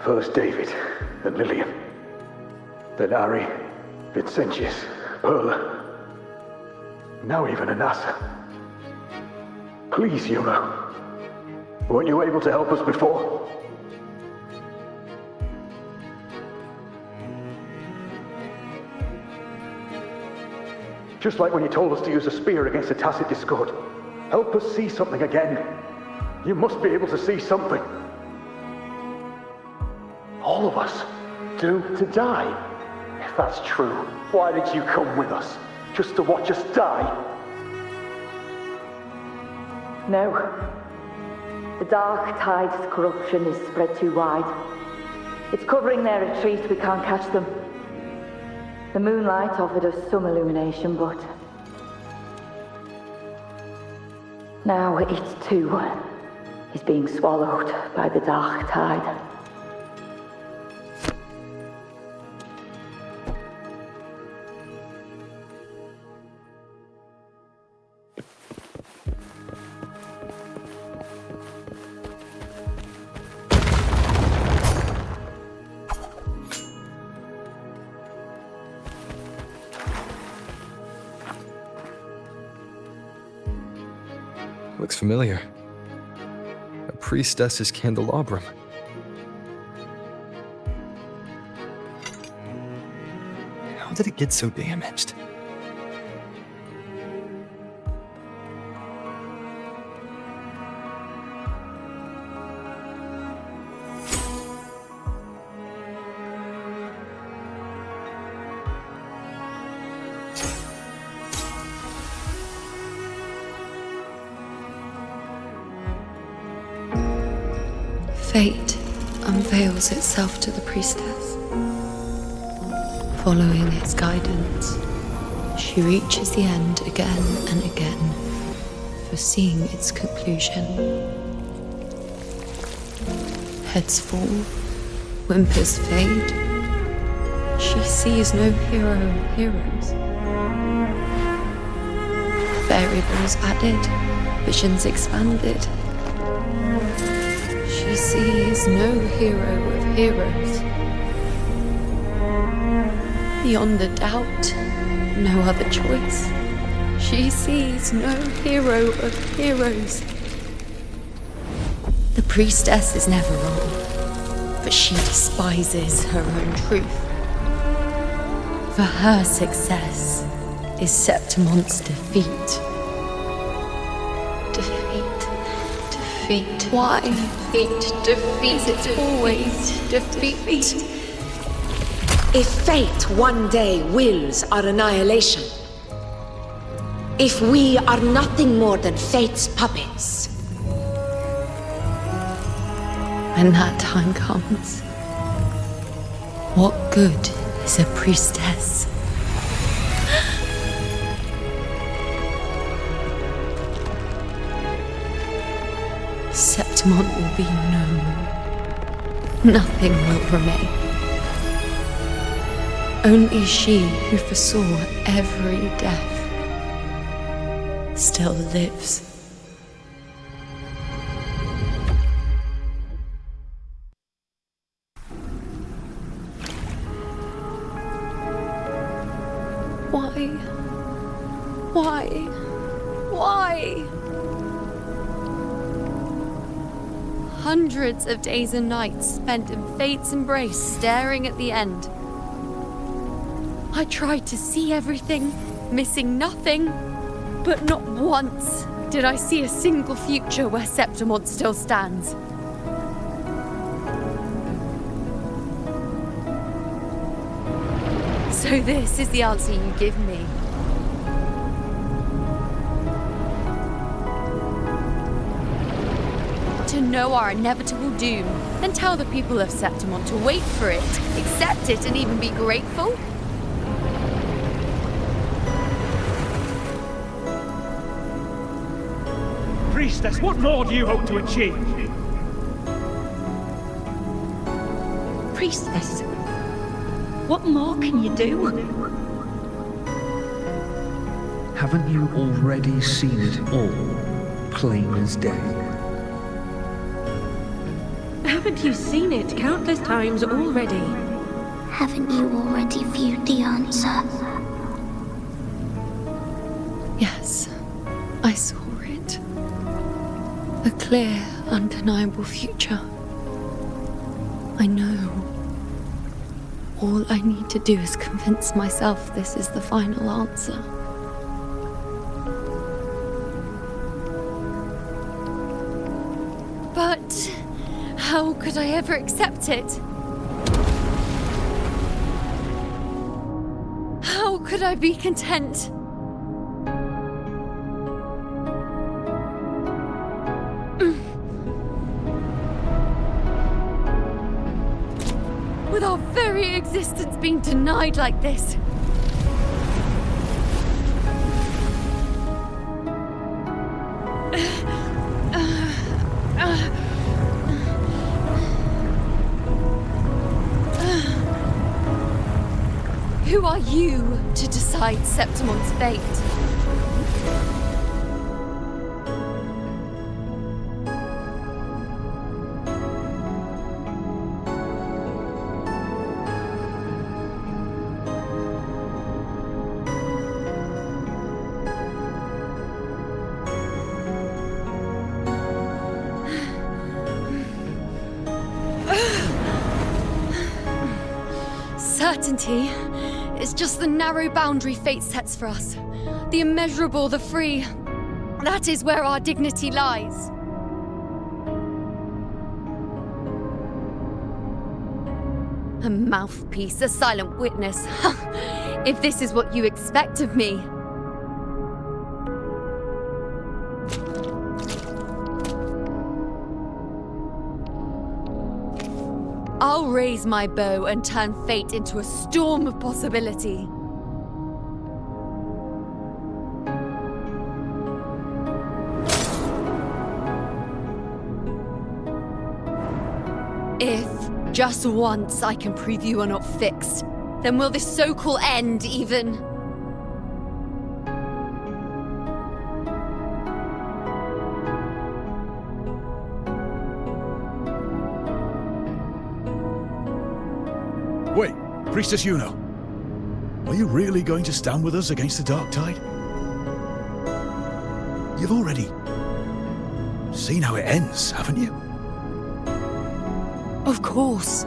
Speaker 20: First David and Lillian. Then Ari, Vincentius, Perla. Now even Anassa. Please, Iuno. Weren't you able to help us before? Just like when you told us to use a spear against a tacit discord. Help us see something again. You must be able to see something. All of us doomed to die. If that's true, why did you come with us? Just to watch us die?
Speaker 18: No. The Dark Tide's corruption is spread too wide. It's covering their retreat, we can't catch them. The moonlight offered us some illumination, but... now it too is being swallowed by the Dark Tide.
Speaker 9: Looks familiar. A priestess's candelabrum. How did it get so damaged?
Speaker 12: Fate unveils itself to the priestess. Following its guidance, she reaches the end again and again, foreseeing its conclusion. Heads fall, whimpers fade. She sees no hero or heroes. Variables added, visions expanded. She sees no hero of heroes. Beyond a doubt, no other choice. She sees no hero of heroes. The priestess is never wrong, but she despises her own truth. For her success is Septimon's defeat. Defeat. Why? Defeat. Is it always defeat?
Speaker 1: If fate one day wills our annihilation, if we are nothing more than fate's puppets,
Speaker 12: when that time comes, what good is a priestess? Septimon will be known. Nothing will remain. Only she who foresaw every death still lives. Why? Hundreds of days and nights spent in fate's embrace, staring at the end. I tried to see everything, missing nothing, but not once did I see a single future where Septimon still stands. So this is the answer you give me. To know our inevitable doom, then tell the people of Septimon to wait for it, accept it, and even be grateful?
Speaker 5: Priestess, what more do you hope to achieve?
Speaker 10: Priestess, what more can you do?
Speaker 21: Haven't you already seen it all, plain as day?
Speaker 17: Haven't you seen it countless times already?
Speaker 8: Haven't you already viewed the answer?
Speaker 12: Yes, I saw it. A clear, undeniable future. I know. All I need to do is convince myself this is the final answer. But how could I ever accept it? How could I be content? With our very existence being denied like this. Who are you to decide Septimon's fate? Certainty is just the narrow boundary fate sets for us. The immeasurable, the free. That is where our dignity lies. A mouthpiece, a silent witness. If this is what you expect of me. I'll raise my bow and turn fate into a storm of possibility. If, just once, I can prove you are not fixed, then will this so-called end even...
Speaker 6: Wait, Priestess Iuno. Are you really going to stand with us against the Dark Tide? You've already seen how it ends, haven't you?
Speaker 12: Of course.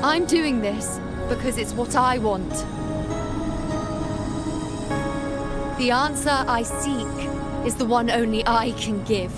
Speaker 12: I'm doing this because it's what I want. The answer I seek is the one only I can give.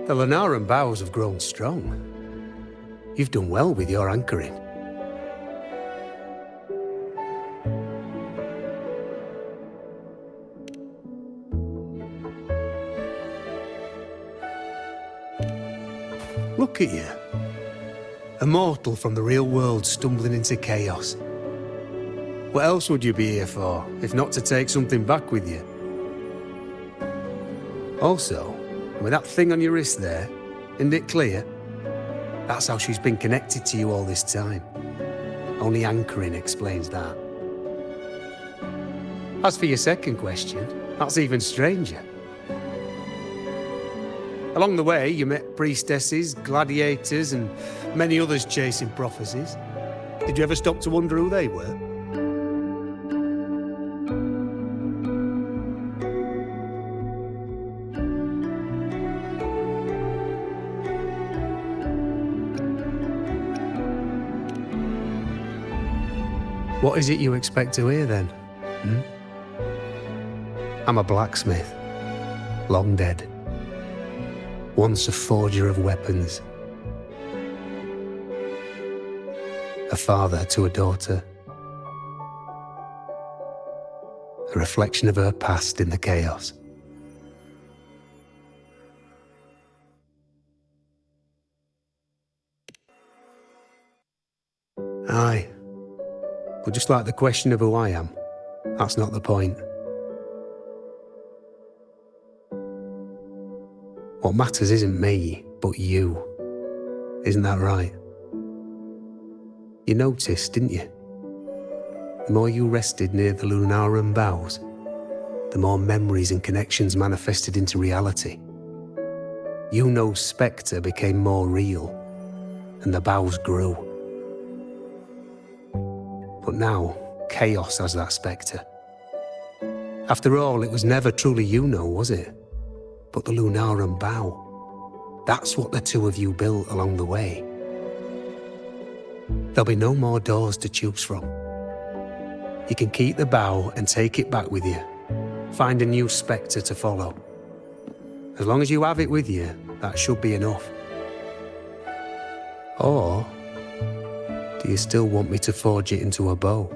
Speaker 21: The Lunaran bows have grown strong. You've done well with your anchoring. Look at you. A mortal from the real world stumbling into chaos. What else would you be here for, if not to take something back with you? Also, with that thing on your wrist there, isn't it clear? That's how she's been connected to you all this time. Only anchoring explains that. As for your second question, that's even stranger. Along the way, you met priestesses, gladiators, and many others chasing prophecies. Did you ever stop to wonder who they were? What is it you expect to hear then? I'm a blacksmith, long dead. Once a forger of weapons. A father to a daughter. A reflection of her past in the chaos. Aye. But just like the question of who I am, that's not the point. What matters isn't me, but you. Isn't that right? You noticed, didn't you? The more you rested near the Lunaran bows, the more memories and connections manifested into reality. Iuno's spectre became more real, and the bows grew. But now, chaos has that spectre. After all, it was never truly Iuno, was it? But the Lunaran bow. That's what the two of you built along the way. There'll be no more doors to choose from. You can keep the bow and take it back with you. Find a new spectre to follow. As long as you have it with you, that should be enough. Or do you still want me to forge it into a bow?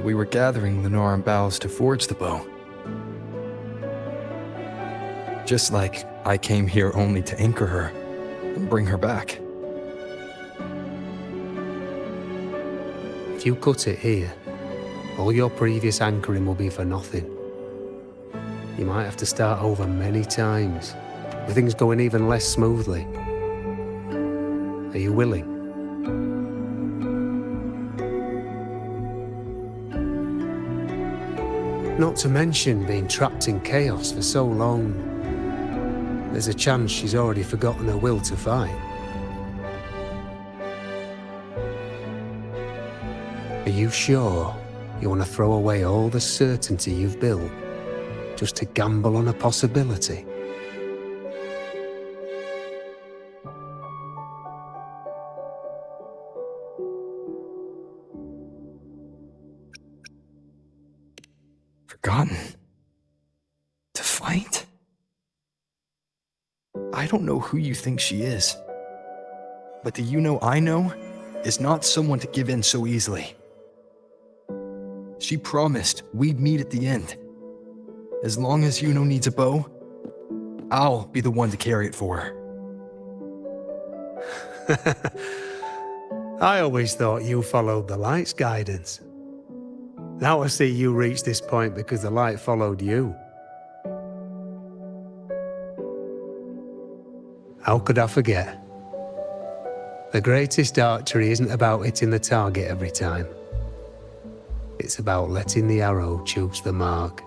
Speaker 9: We were gathering the Noran boughs to forge the bow. Just like I came here only to anchor her and bring her back.
Speaker 21: If you cut it here, all your previous anchoring will be for nothing. You might have to start over many times, with things going even less smoothly. Are you willing? Not to mention being trapped in chaos for so long. There's a chance she's already forgotten her will to fight. Are you sure you want to throw away all the certainty you've built just to gamble on a possibility?
Speaker 9: Forgotten? To fight? I don't know who you think she is. But the Iuno I know is not someone to give in so easily. She promised we'd meet at the end. As long as Iuno needs a bow, I'll be the one to carry it for her.
Speaker 21: I always thought you followed the light's guidance. Now I see you reached this point because the light followed you. How could I forget? The greatest archery isn't about hitting the target every time. It's about letting the arrow choose the mark.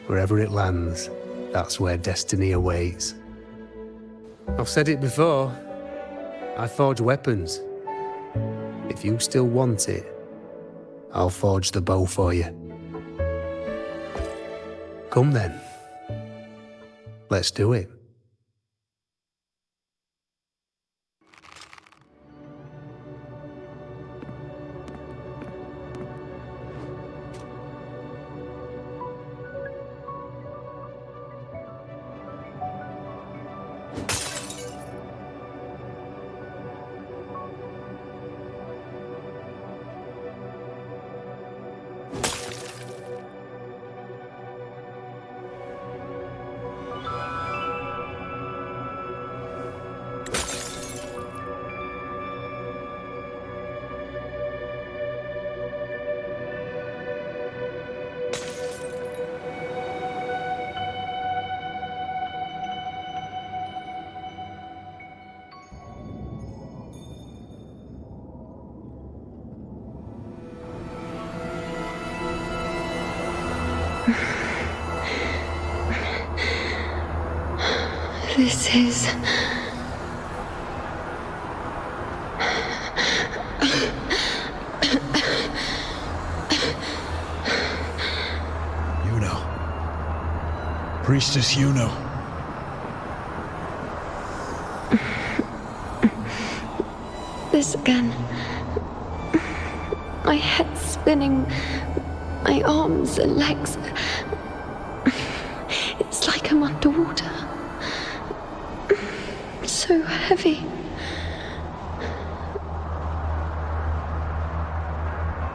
Speaker 21: Wherever it lands, that's where destiny awaits. I've said it before. I forge weapons. If you still want it, I'll forge the bow for you. Come then. Let's do it.
Speaker 12: This is...
Speaker 6: Iuno. Priestess Iuno.
Speaker 12: This again. My head spinning, my arms and legs. It's like I'm underwater. So heavy.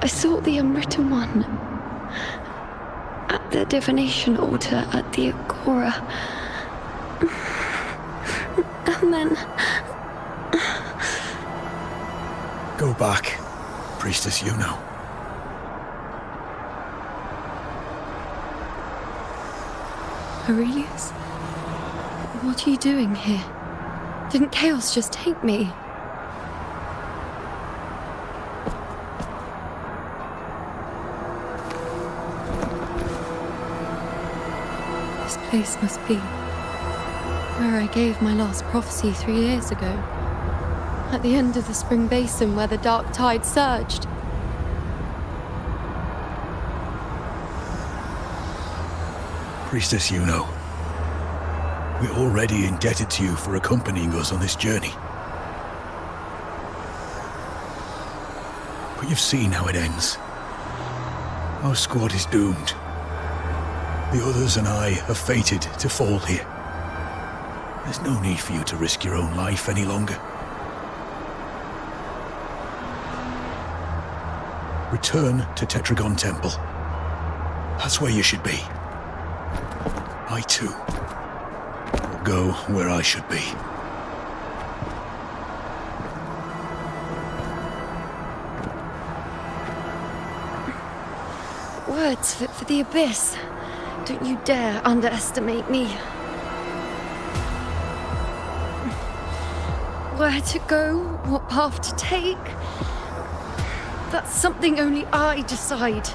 Speaker 12: I sought the unwritten one at the divination altar at the Agora. And then...
Speaker 6: Go back, Priestess Iuno.
Speaker 12: Aurelius? What are you doing here? Didn't chaos just take me? This place must be where I gave my last prophecy 3 years ago. At the end of the spring basin where the dark tide surged.
Speaker 6: Priestess Iuno. We're already indebted to you for accompanying us on this journey. But you've seen how it ends. Our squad is doomed. The others and I are fated to fall here. There's no need for you to risk your own life any longer. Return to Tetragon Temple. That's where you should be. I too will go where I should be.
Speaker 12: Words fit for the abyss. Don't you dare underestimate me. Where to go, what path to take, that's something only I decide.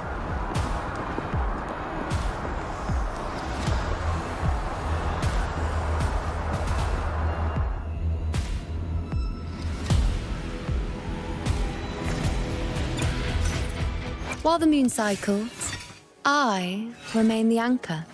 Speaker 12: While the moon cycles, I remain the anchor.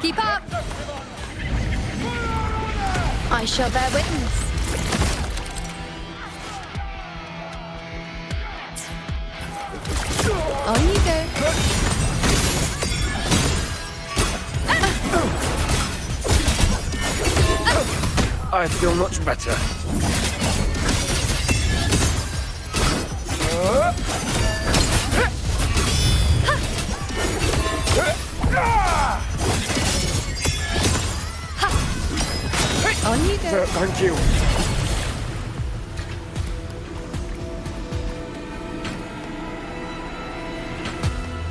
Speaker 12: Keep up! I shall bear witness. On you go.
Speaker 21: I feel much better.
Speaker 12: On you go.
Speaker 21: Thank you.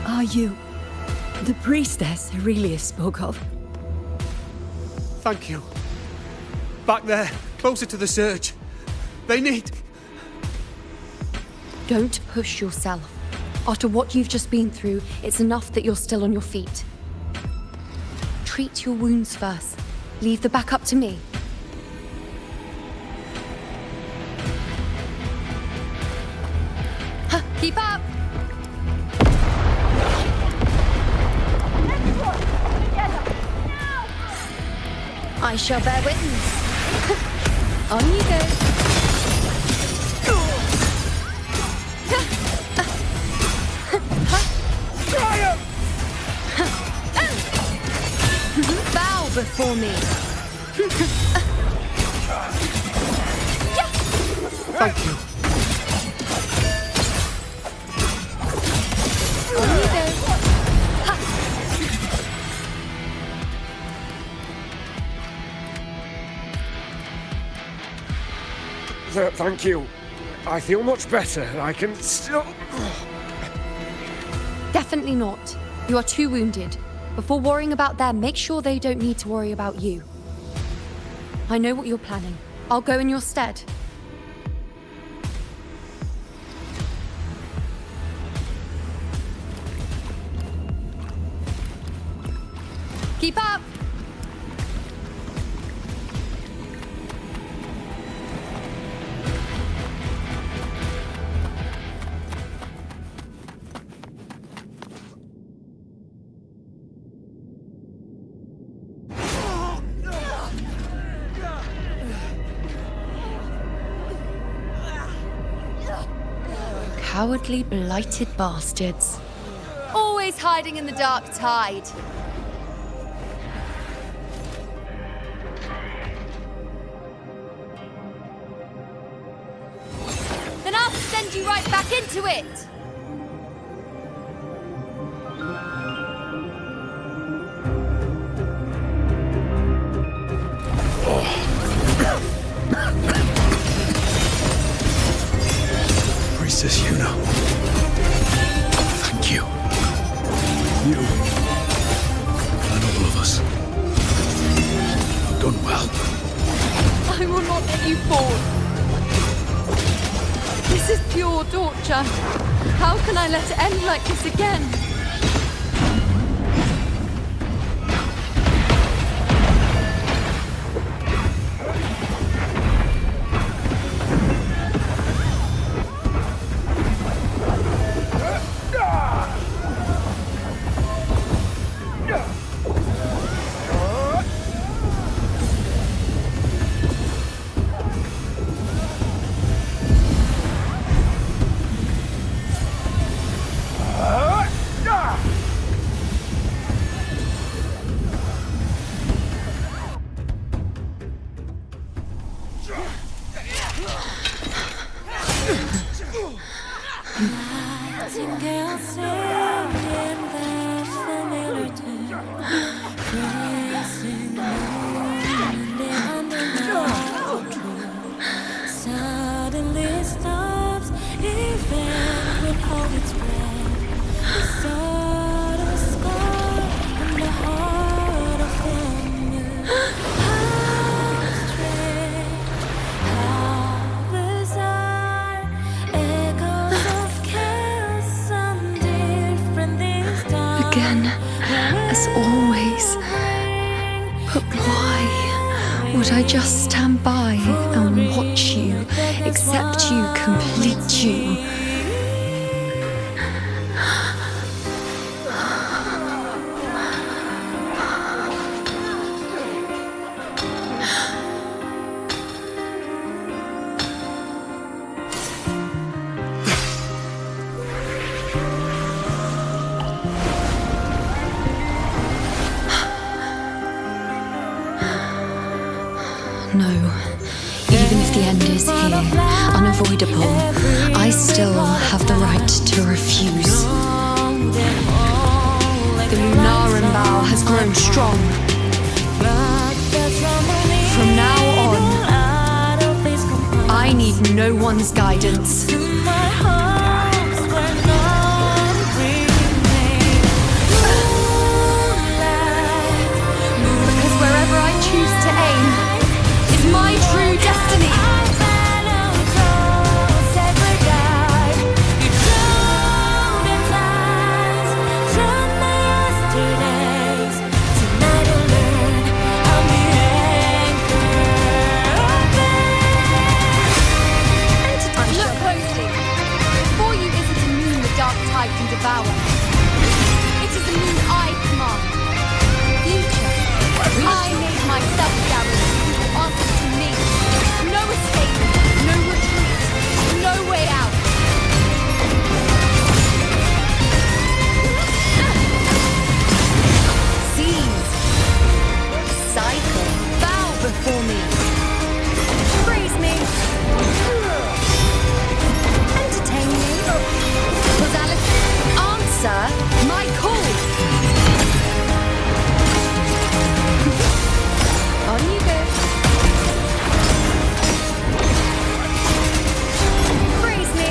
Speaker 10: Are you the priestess Aurelius spoke of?
Speaker 21: Thank you. Back there, closer to the surge. They need...
Speaker 12: Don't push yourself. After what you've just been through, it's enough that you're still on your feet. Treat your wounds first. Leave the back up to me. Keep up!
Speaker 18: Everyone, together, now!
Speaker 12: I shall bear witness. On you go. Bow before me.
Speaker 21: Thank you.
Speaker 12: On you go.
Speaker 21: Thank you. I feel much better. I can still...
Speaker 12: Definitely not. You are too wounded. Before worrying about them, make sure they don't need to worry about you. I know what you're planning. I'll go in your stead. Keep up! Cowardly, blighted bastards. Always hiding in the dark tide. Then I'll send you right back into it!
Speaker 6: Priestess Iuno. Thank you. You and all of us. You've done well.
Speaker 12: I will not let you fall. This is pure torture. How can I let it end like this again?
Speaker 13: Nightingale singing that familiar tune, praising the undeniable truth. Suddenly stops, even with all its breath. The subtle scar in the heart of the moon. How strange, how bizarre, echoes of chaos and different this time.
Speaker 12: Again, as always. But why would I just stand by and watch you, accept you, complete you? No. Even if the end is here, unavoidable, I still have the right to refuse. The Lunaran bow has grown strong. From now on, I need no one's guidance. Because wherever I choose to aim, is my true destiny. Look closely. Before you isn't a moon the dark tide can devour. It is a moon I command. Future. I made myself guarantee you will answer to me. No escape, no retreat, no way out. Seize. Cycle. Bow before me. Praise me. Entertain me. Causality. Answer my call. On you go. Praise me.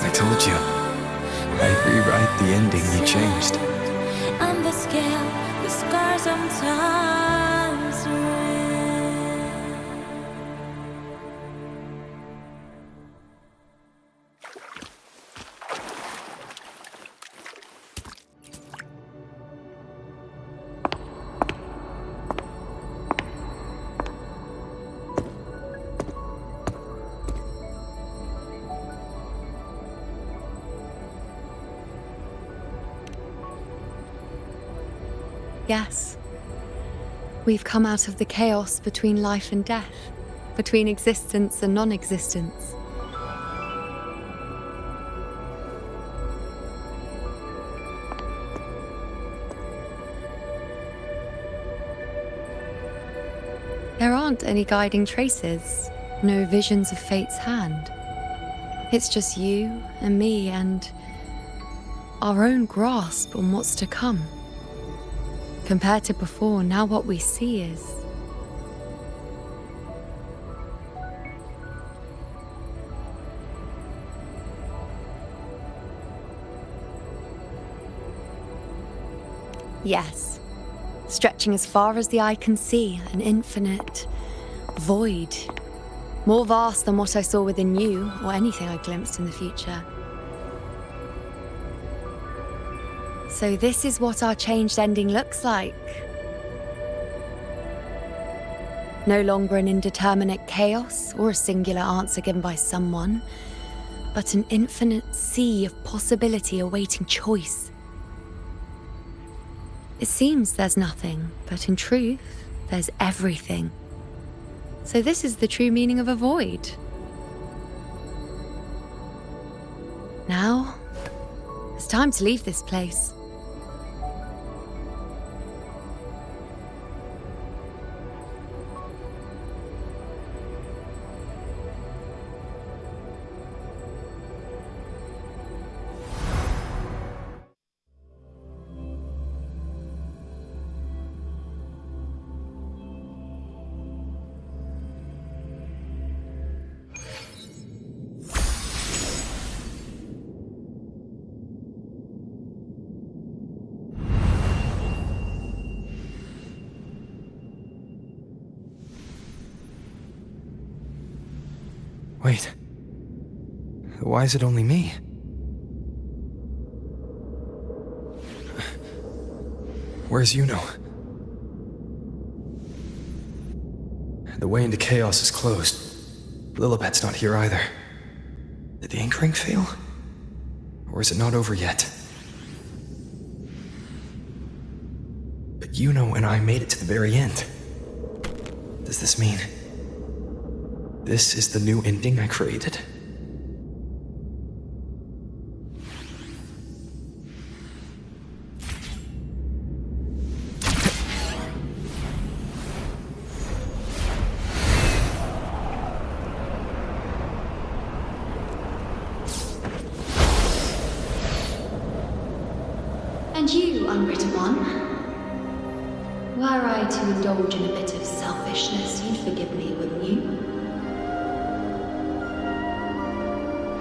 Speaker 9: I told you. I'd rewrite the ending you changed.
Speaker 13: And the scale, the scars sometimes ring.
Speaker 12: Yes. We've come out of the chaos between life and death, between existence and non-existence. There aren't any guiding traces, no visions of fate's hand. It's just you and me and our own grasp on what's to come. Compared to before, now what we see is... Yes. Stretching as far as the eye can see, an infinite void. More vast than what I saw within you, or anything I glimpsed in the future. So this is what our changed ending looks like. No longer an indeterminate chaos, or a singular answer given by someone, but an infinite sea of possibility awaiting choice. It seems there's nothing, but in truth, there's everything. So this is the true meaning of a void. Now, it's time to leave this place.
Speaker 9: Wait. Why is it only me? Where's Iuno? The way into chaos is closed. Lilibet's not here either. Did the ink ring fail? Or is it not over yet? But Iuno and I made it to the very end. Does this mean this is the new ending I created?
Speaker 10: And you, unwritten one? Were I to indulge in a bit of selfishness, you'd forgive me, wouldn't you?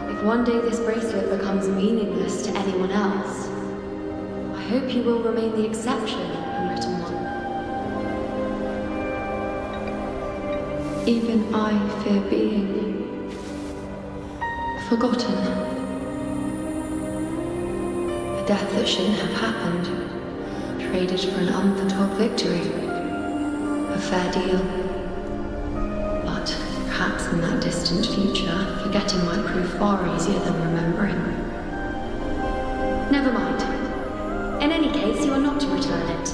Speaker 10: If one day this bracelet becomes meaningless to anyone else, I hope you will remain the exception, unwritten one. Even I fear being forgotten. A death that shouldn't have happened, traded for an unforetold victory. A fair deal. But perhaps in that distant future, forgetting might prove far easier than remembering. Never mind. In any case, you are not to return it.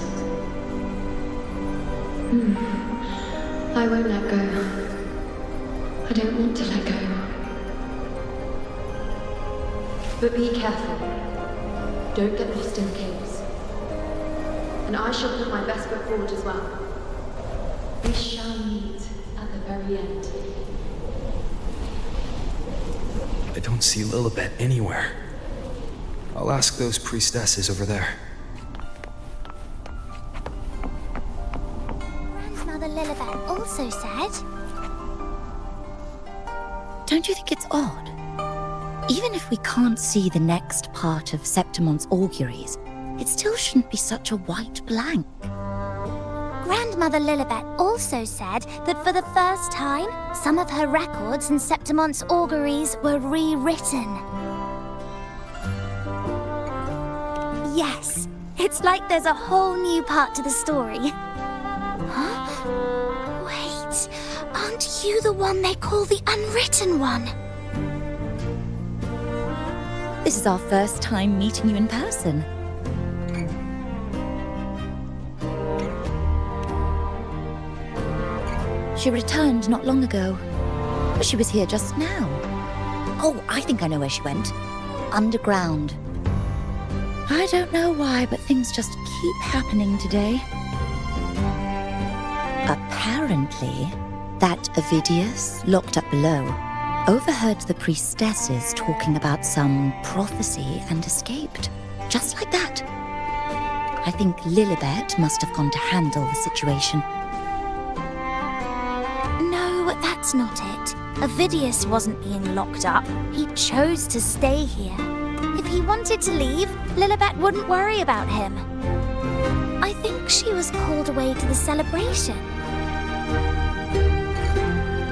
Speaker 10: I won't let go. I don't want to let go. But be careful. Don't get lost in the chaos. And I shall put my best foot forward as well. We shall meet at the very end.
Speaker 9: I don't see Lilibet anywhere. I'll ask those priestesses over there.
Speaker 8: Grandmother Lilibet also said...
Speaker 10: Don't you think it's odd? Even if we can't see the next part of Septimon's auguries, it still shouldn't be such a white blank.
Speaker 8: Grandmother Lilibet also said that for the first time, some of her records in Septimon's auguries were rewritten. Yes, it's like there's a whole new part to the story. Huh? Wait, aren't you the one they call the Unwritten One?
Speaker 10: This is our first time meeting you in person. She returned not long ago. But she was here just now. Oh, I think I know where she went. Underground. I don't know why, but things just keep happening today. Apparently, that Ovidius, locked up below, overheard the priestesses talking about some prophecy and escaped. Just like that. I think Lilibet must have gone to handle the situation.
Speaker 8: No, that's not it. Ovidius wasn't being locked up. He chose to stay here. If he wanted to leave, Lilibet wouldn't worry about him. I think she was called away to the celebration.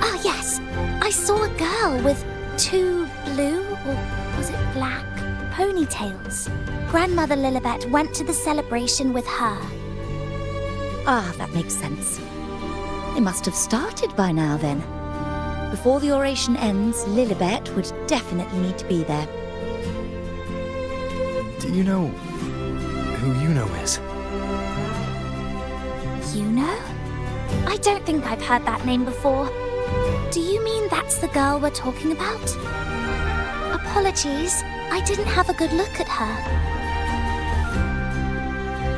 Speaker 8: Ah, yes. I saw a girl with 2 blue, or was it black, ponytails. Grandmother Lilibet went to the celebration with her.
Speaker 10: Ah, that makes sense. It must have started by now then. Before the oration ends, Lilibet would definitely need to be there.
Speaker 9: Do you know who Iuno is?
Speaker 8: Iuno? I don't think I've heard that name before. Do you mean that's the girl we're talking about? Apologies, I didn't have a good look at her.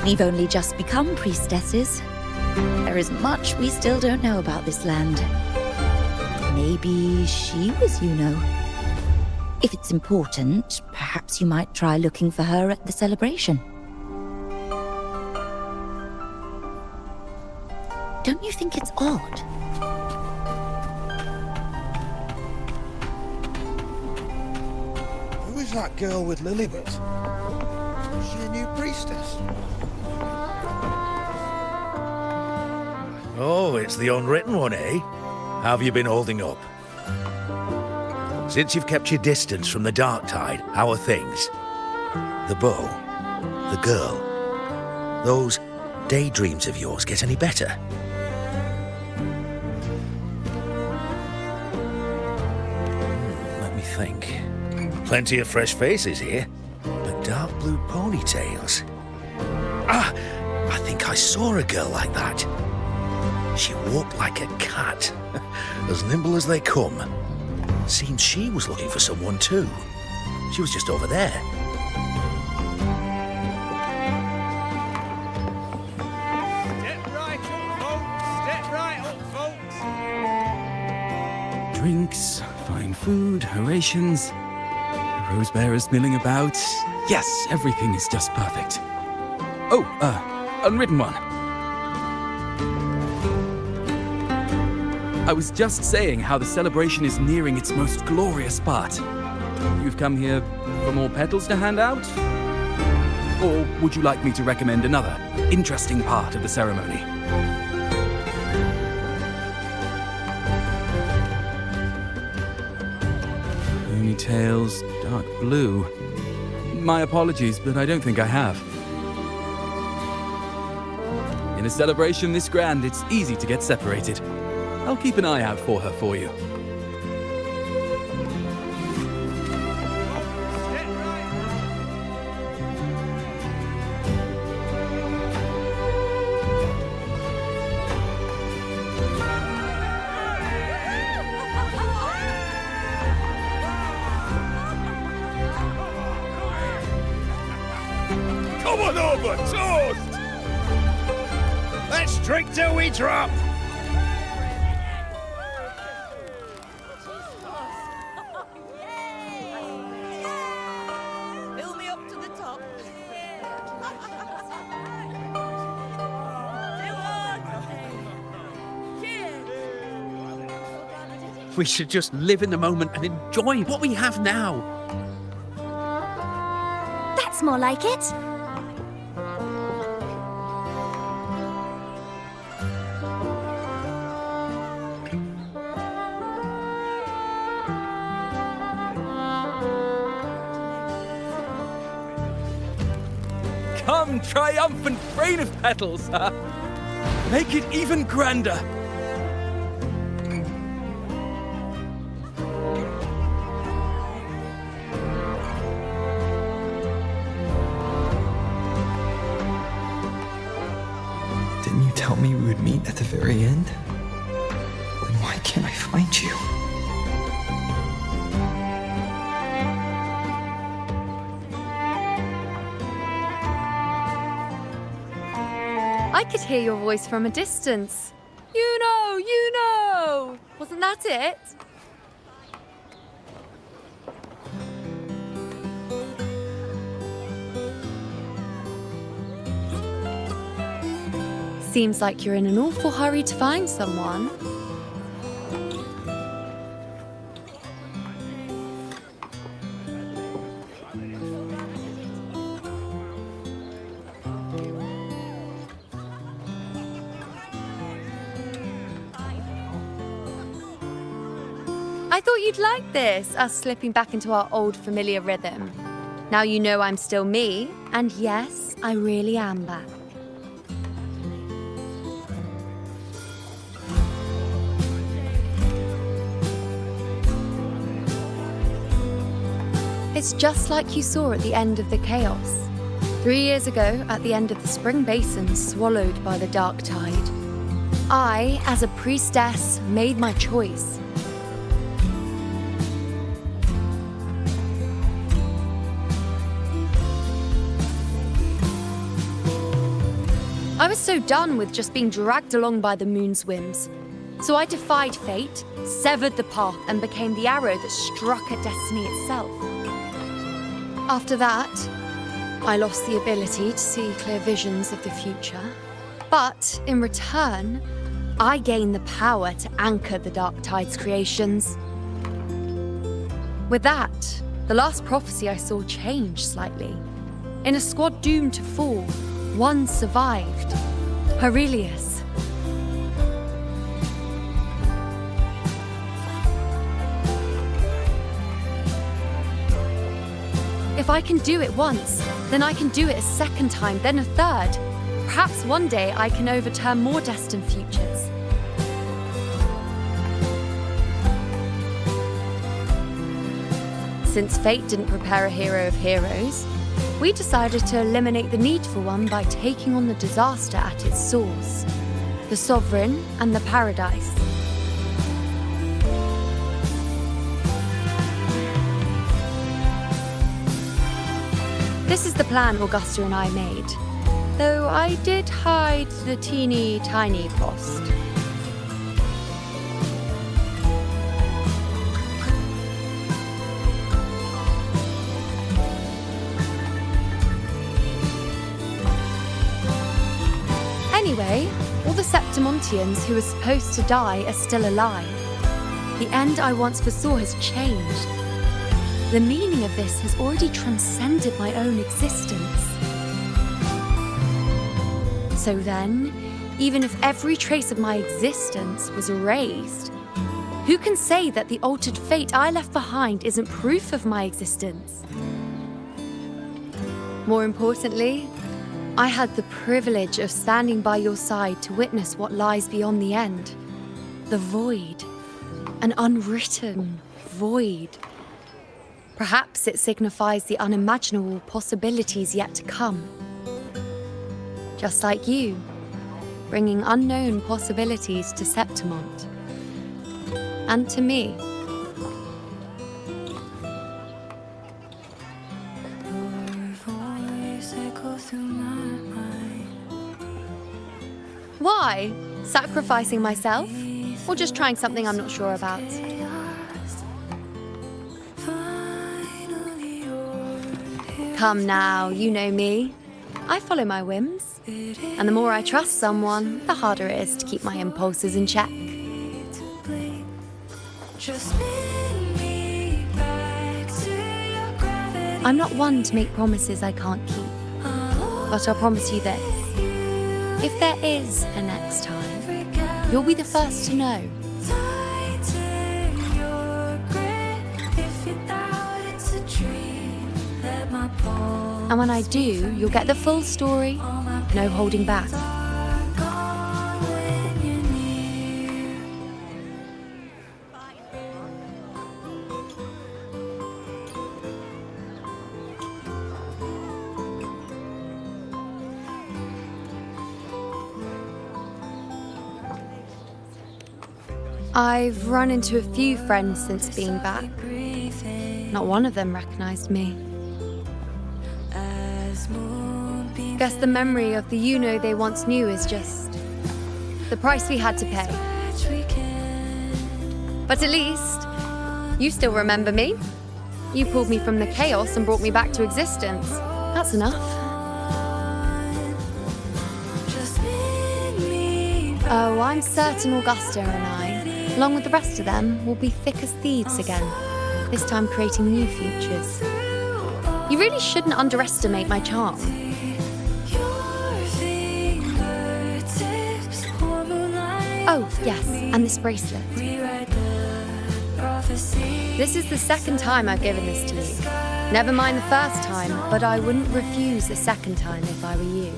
Speaker 10: We've only just become priestesses. There is much we still don't know about this land. Maybe she was Iuno. If it's important, perhaps you might try looking for her at the celebration. Don't you think it's odd?
Speaker 11: Who is that girl with Lilibet? Is she a new priestess? Oh, it's the unwritten one, eh? How have you been holding up? Since you've kept your distance from the dark tide, how are things? The bow, the girl, those daydreams of yours get any better? Let me think. Plenty of fresh faces here, but dark blue ponytails. Ah, I think I saw a girl like that. She walked like a cat, as nimble as they come. Seemed she was looking for someone too. She was just over there.
Speaker 5: Step right up, folks. Step right up, folks.
Speaker 4: Drinks, fine food, orations. The rose bearers milling about. Yes, everything is just perfect. Oh, unwritten one. I was just saying how the celebration is nearing its most glorious part. You've come here for more petals to hand out? Or would you like me to recommend another interesting part of the ceremony? Ponytails, dark blue. My apologies, but I don't think I have. In a celebration this grand, it's easy to get separated. I'll keep an eye out for her for you.
Speaker 5: Come on over, toast! Let's drink till we drop!
Speaker 13: Fill me up to the top.
Speaker 21: We should just live in the moment and enjoy what we have now.
Speaker 8: That's more like it.
Speaker 4: Come, triumphant rain of petals! Make it even grander!
Speaker 9: Didn't you tell me we would meet at the very end? Where can I find you?
Speaker 12: I could hear your voice from a distance. Iuno! Iuno! Wasn't that it? Seems like you're in an awful hurry to find someone. I thought you'd like this, us slipping back into our old familiar rhythm. Now you know I'm still me, and yes, I really am back. It's just like you saw at the end of the chaos. 3 years ago, at the end of the spring basin swallowed by the dark tide, I, as a priestess, made my choice. I was so done with just being dragged along by the moon's whims. So I defied fate, severed the path, and became the arrow that struck at destiny itself. After that, I lost the ability to see clear visions of the future. But in return, I gained the power to anchor the Dark Tide's creations. With that, the last prophecy I saw changed slightly. In a squad doomed to fall, one survived. Aurelius. If I can do it once, then I can do it a second time, then a third. Perhaps one day I can overturn more destined futures. Since fate didn't prepare a hero of heroes, we decided to eliminate the need for one by taking on the disaster at its source, the Sovereign and the Paradise. This is the plan Augusta and I made, though I did hide the teeny tiny cost. Anyway, all the Septimontians who were supposed to die are still alive. The end I once foresaw has changed. The meaning of this has already transcended my own existence. So then, even if every trace of my existence was erased, who can say that the altered fate I left behind isn't proof of my existence? More importantly, I had the privilege of standing by your side to witness what lies beyond the end. The void. An unwritten void. Perhaps it signifies the unimaginable possibilities yet to come. Just like you, bringing unknown possibilities to Septimont. And to me. Why? Sacrificing myself? Or just trying something I'm not sure about? Come now, you know me. I follow my whims. And the more I trust someone, the harder it is to keep my impulses in check. I'm not one to make promises I can't keep. But I'll promise you this. If there is a next time, you'll be the first to know. And when I do, you'll get the full story, no holding back. I've run into a few friends since being back. Not one of them recognized me. Guess the memory of the Iuno they once knew is just the price we had to pay. But at least, you still remember me. You pulled me from the chaos and brought me back to existence. That's enough. Oh, I'm certain Augusta and I, along with the rest of them, will be thick as thieves again, this time creating new futures. You really shouldn't underestimate my charm. Oh, yes, and this bracelet. This is the second time I've given this to you. Never mind the first time, but I wouldn't refuse a second time if I were you.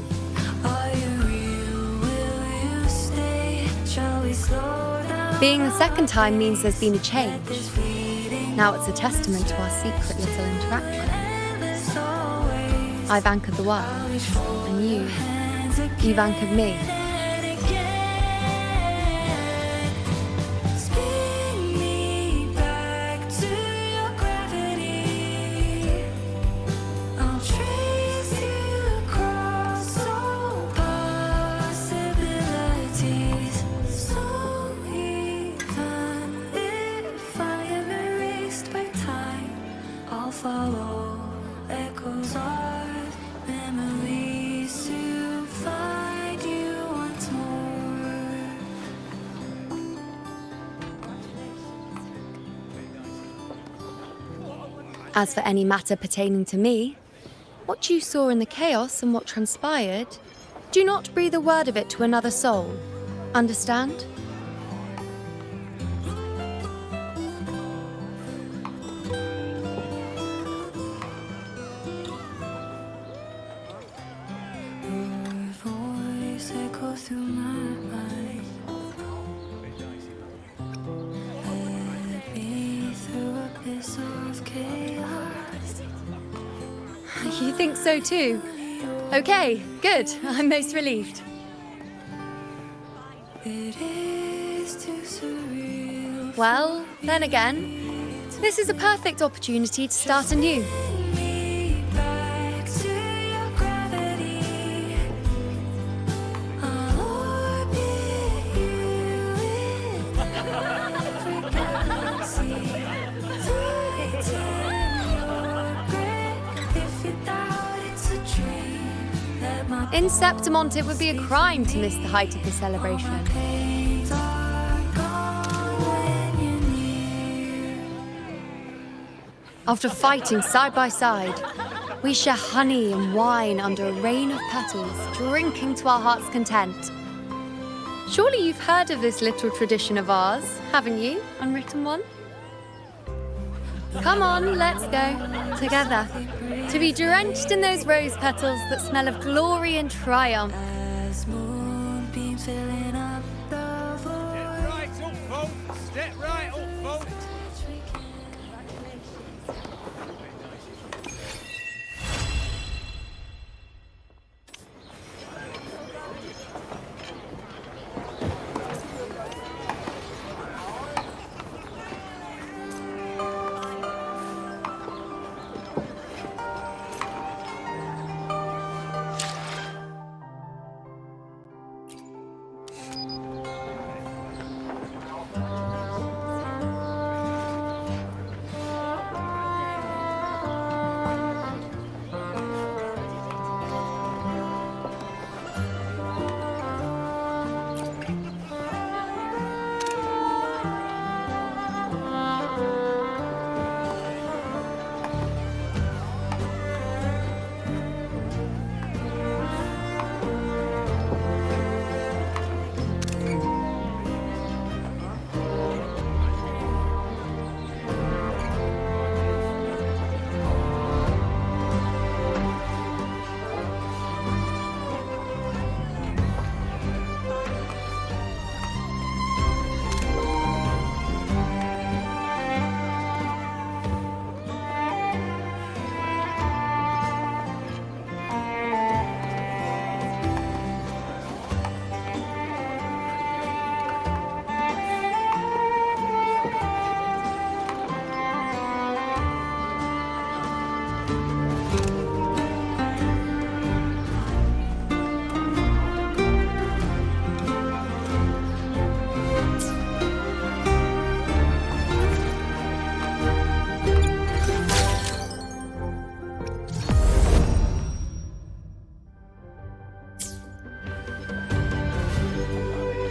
Speaker 12: Being the second time means there's been a change. Now it's a testament to our secret little interaction. I've anchored the world, and you've anchored me. As for any matter pertaining to me, what you saw in the chaos and what transpired, do not breathe a word of it to another soul. Understand? You think so too? Okay, good. I'm most relieved. Well, then again, this is a perfect opportunity to start anew. In Septimont, it would be a crime to miss the height of the celebration. After fighting side by side, we share honey and wine under a rain of petals, drinking to our heart's content. Surely you've heard of this little tradition of ours, haven't you, Unwritten One? Come on, let's go, together, to be drenched in those rose petals that smell of glory and triumph.
Speaker 5: Step right up, folks. Step right up, folks.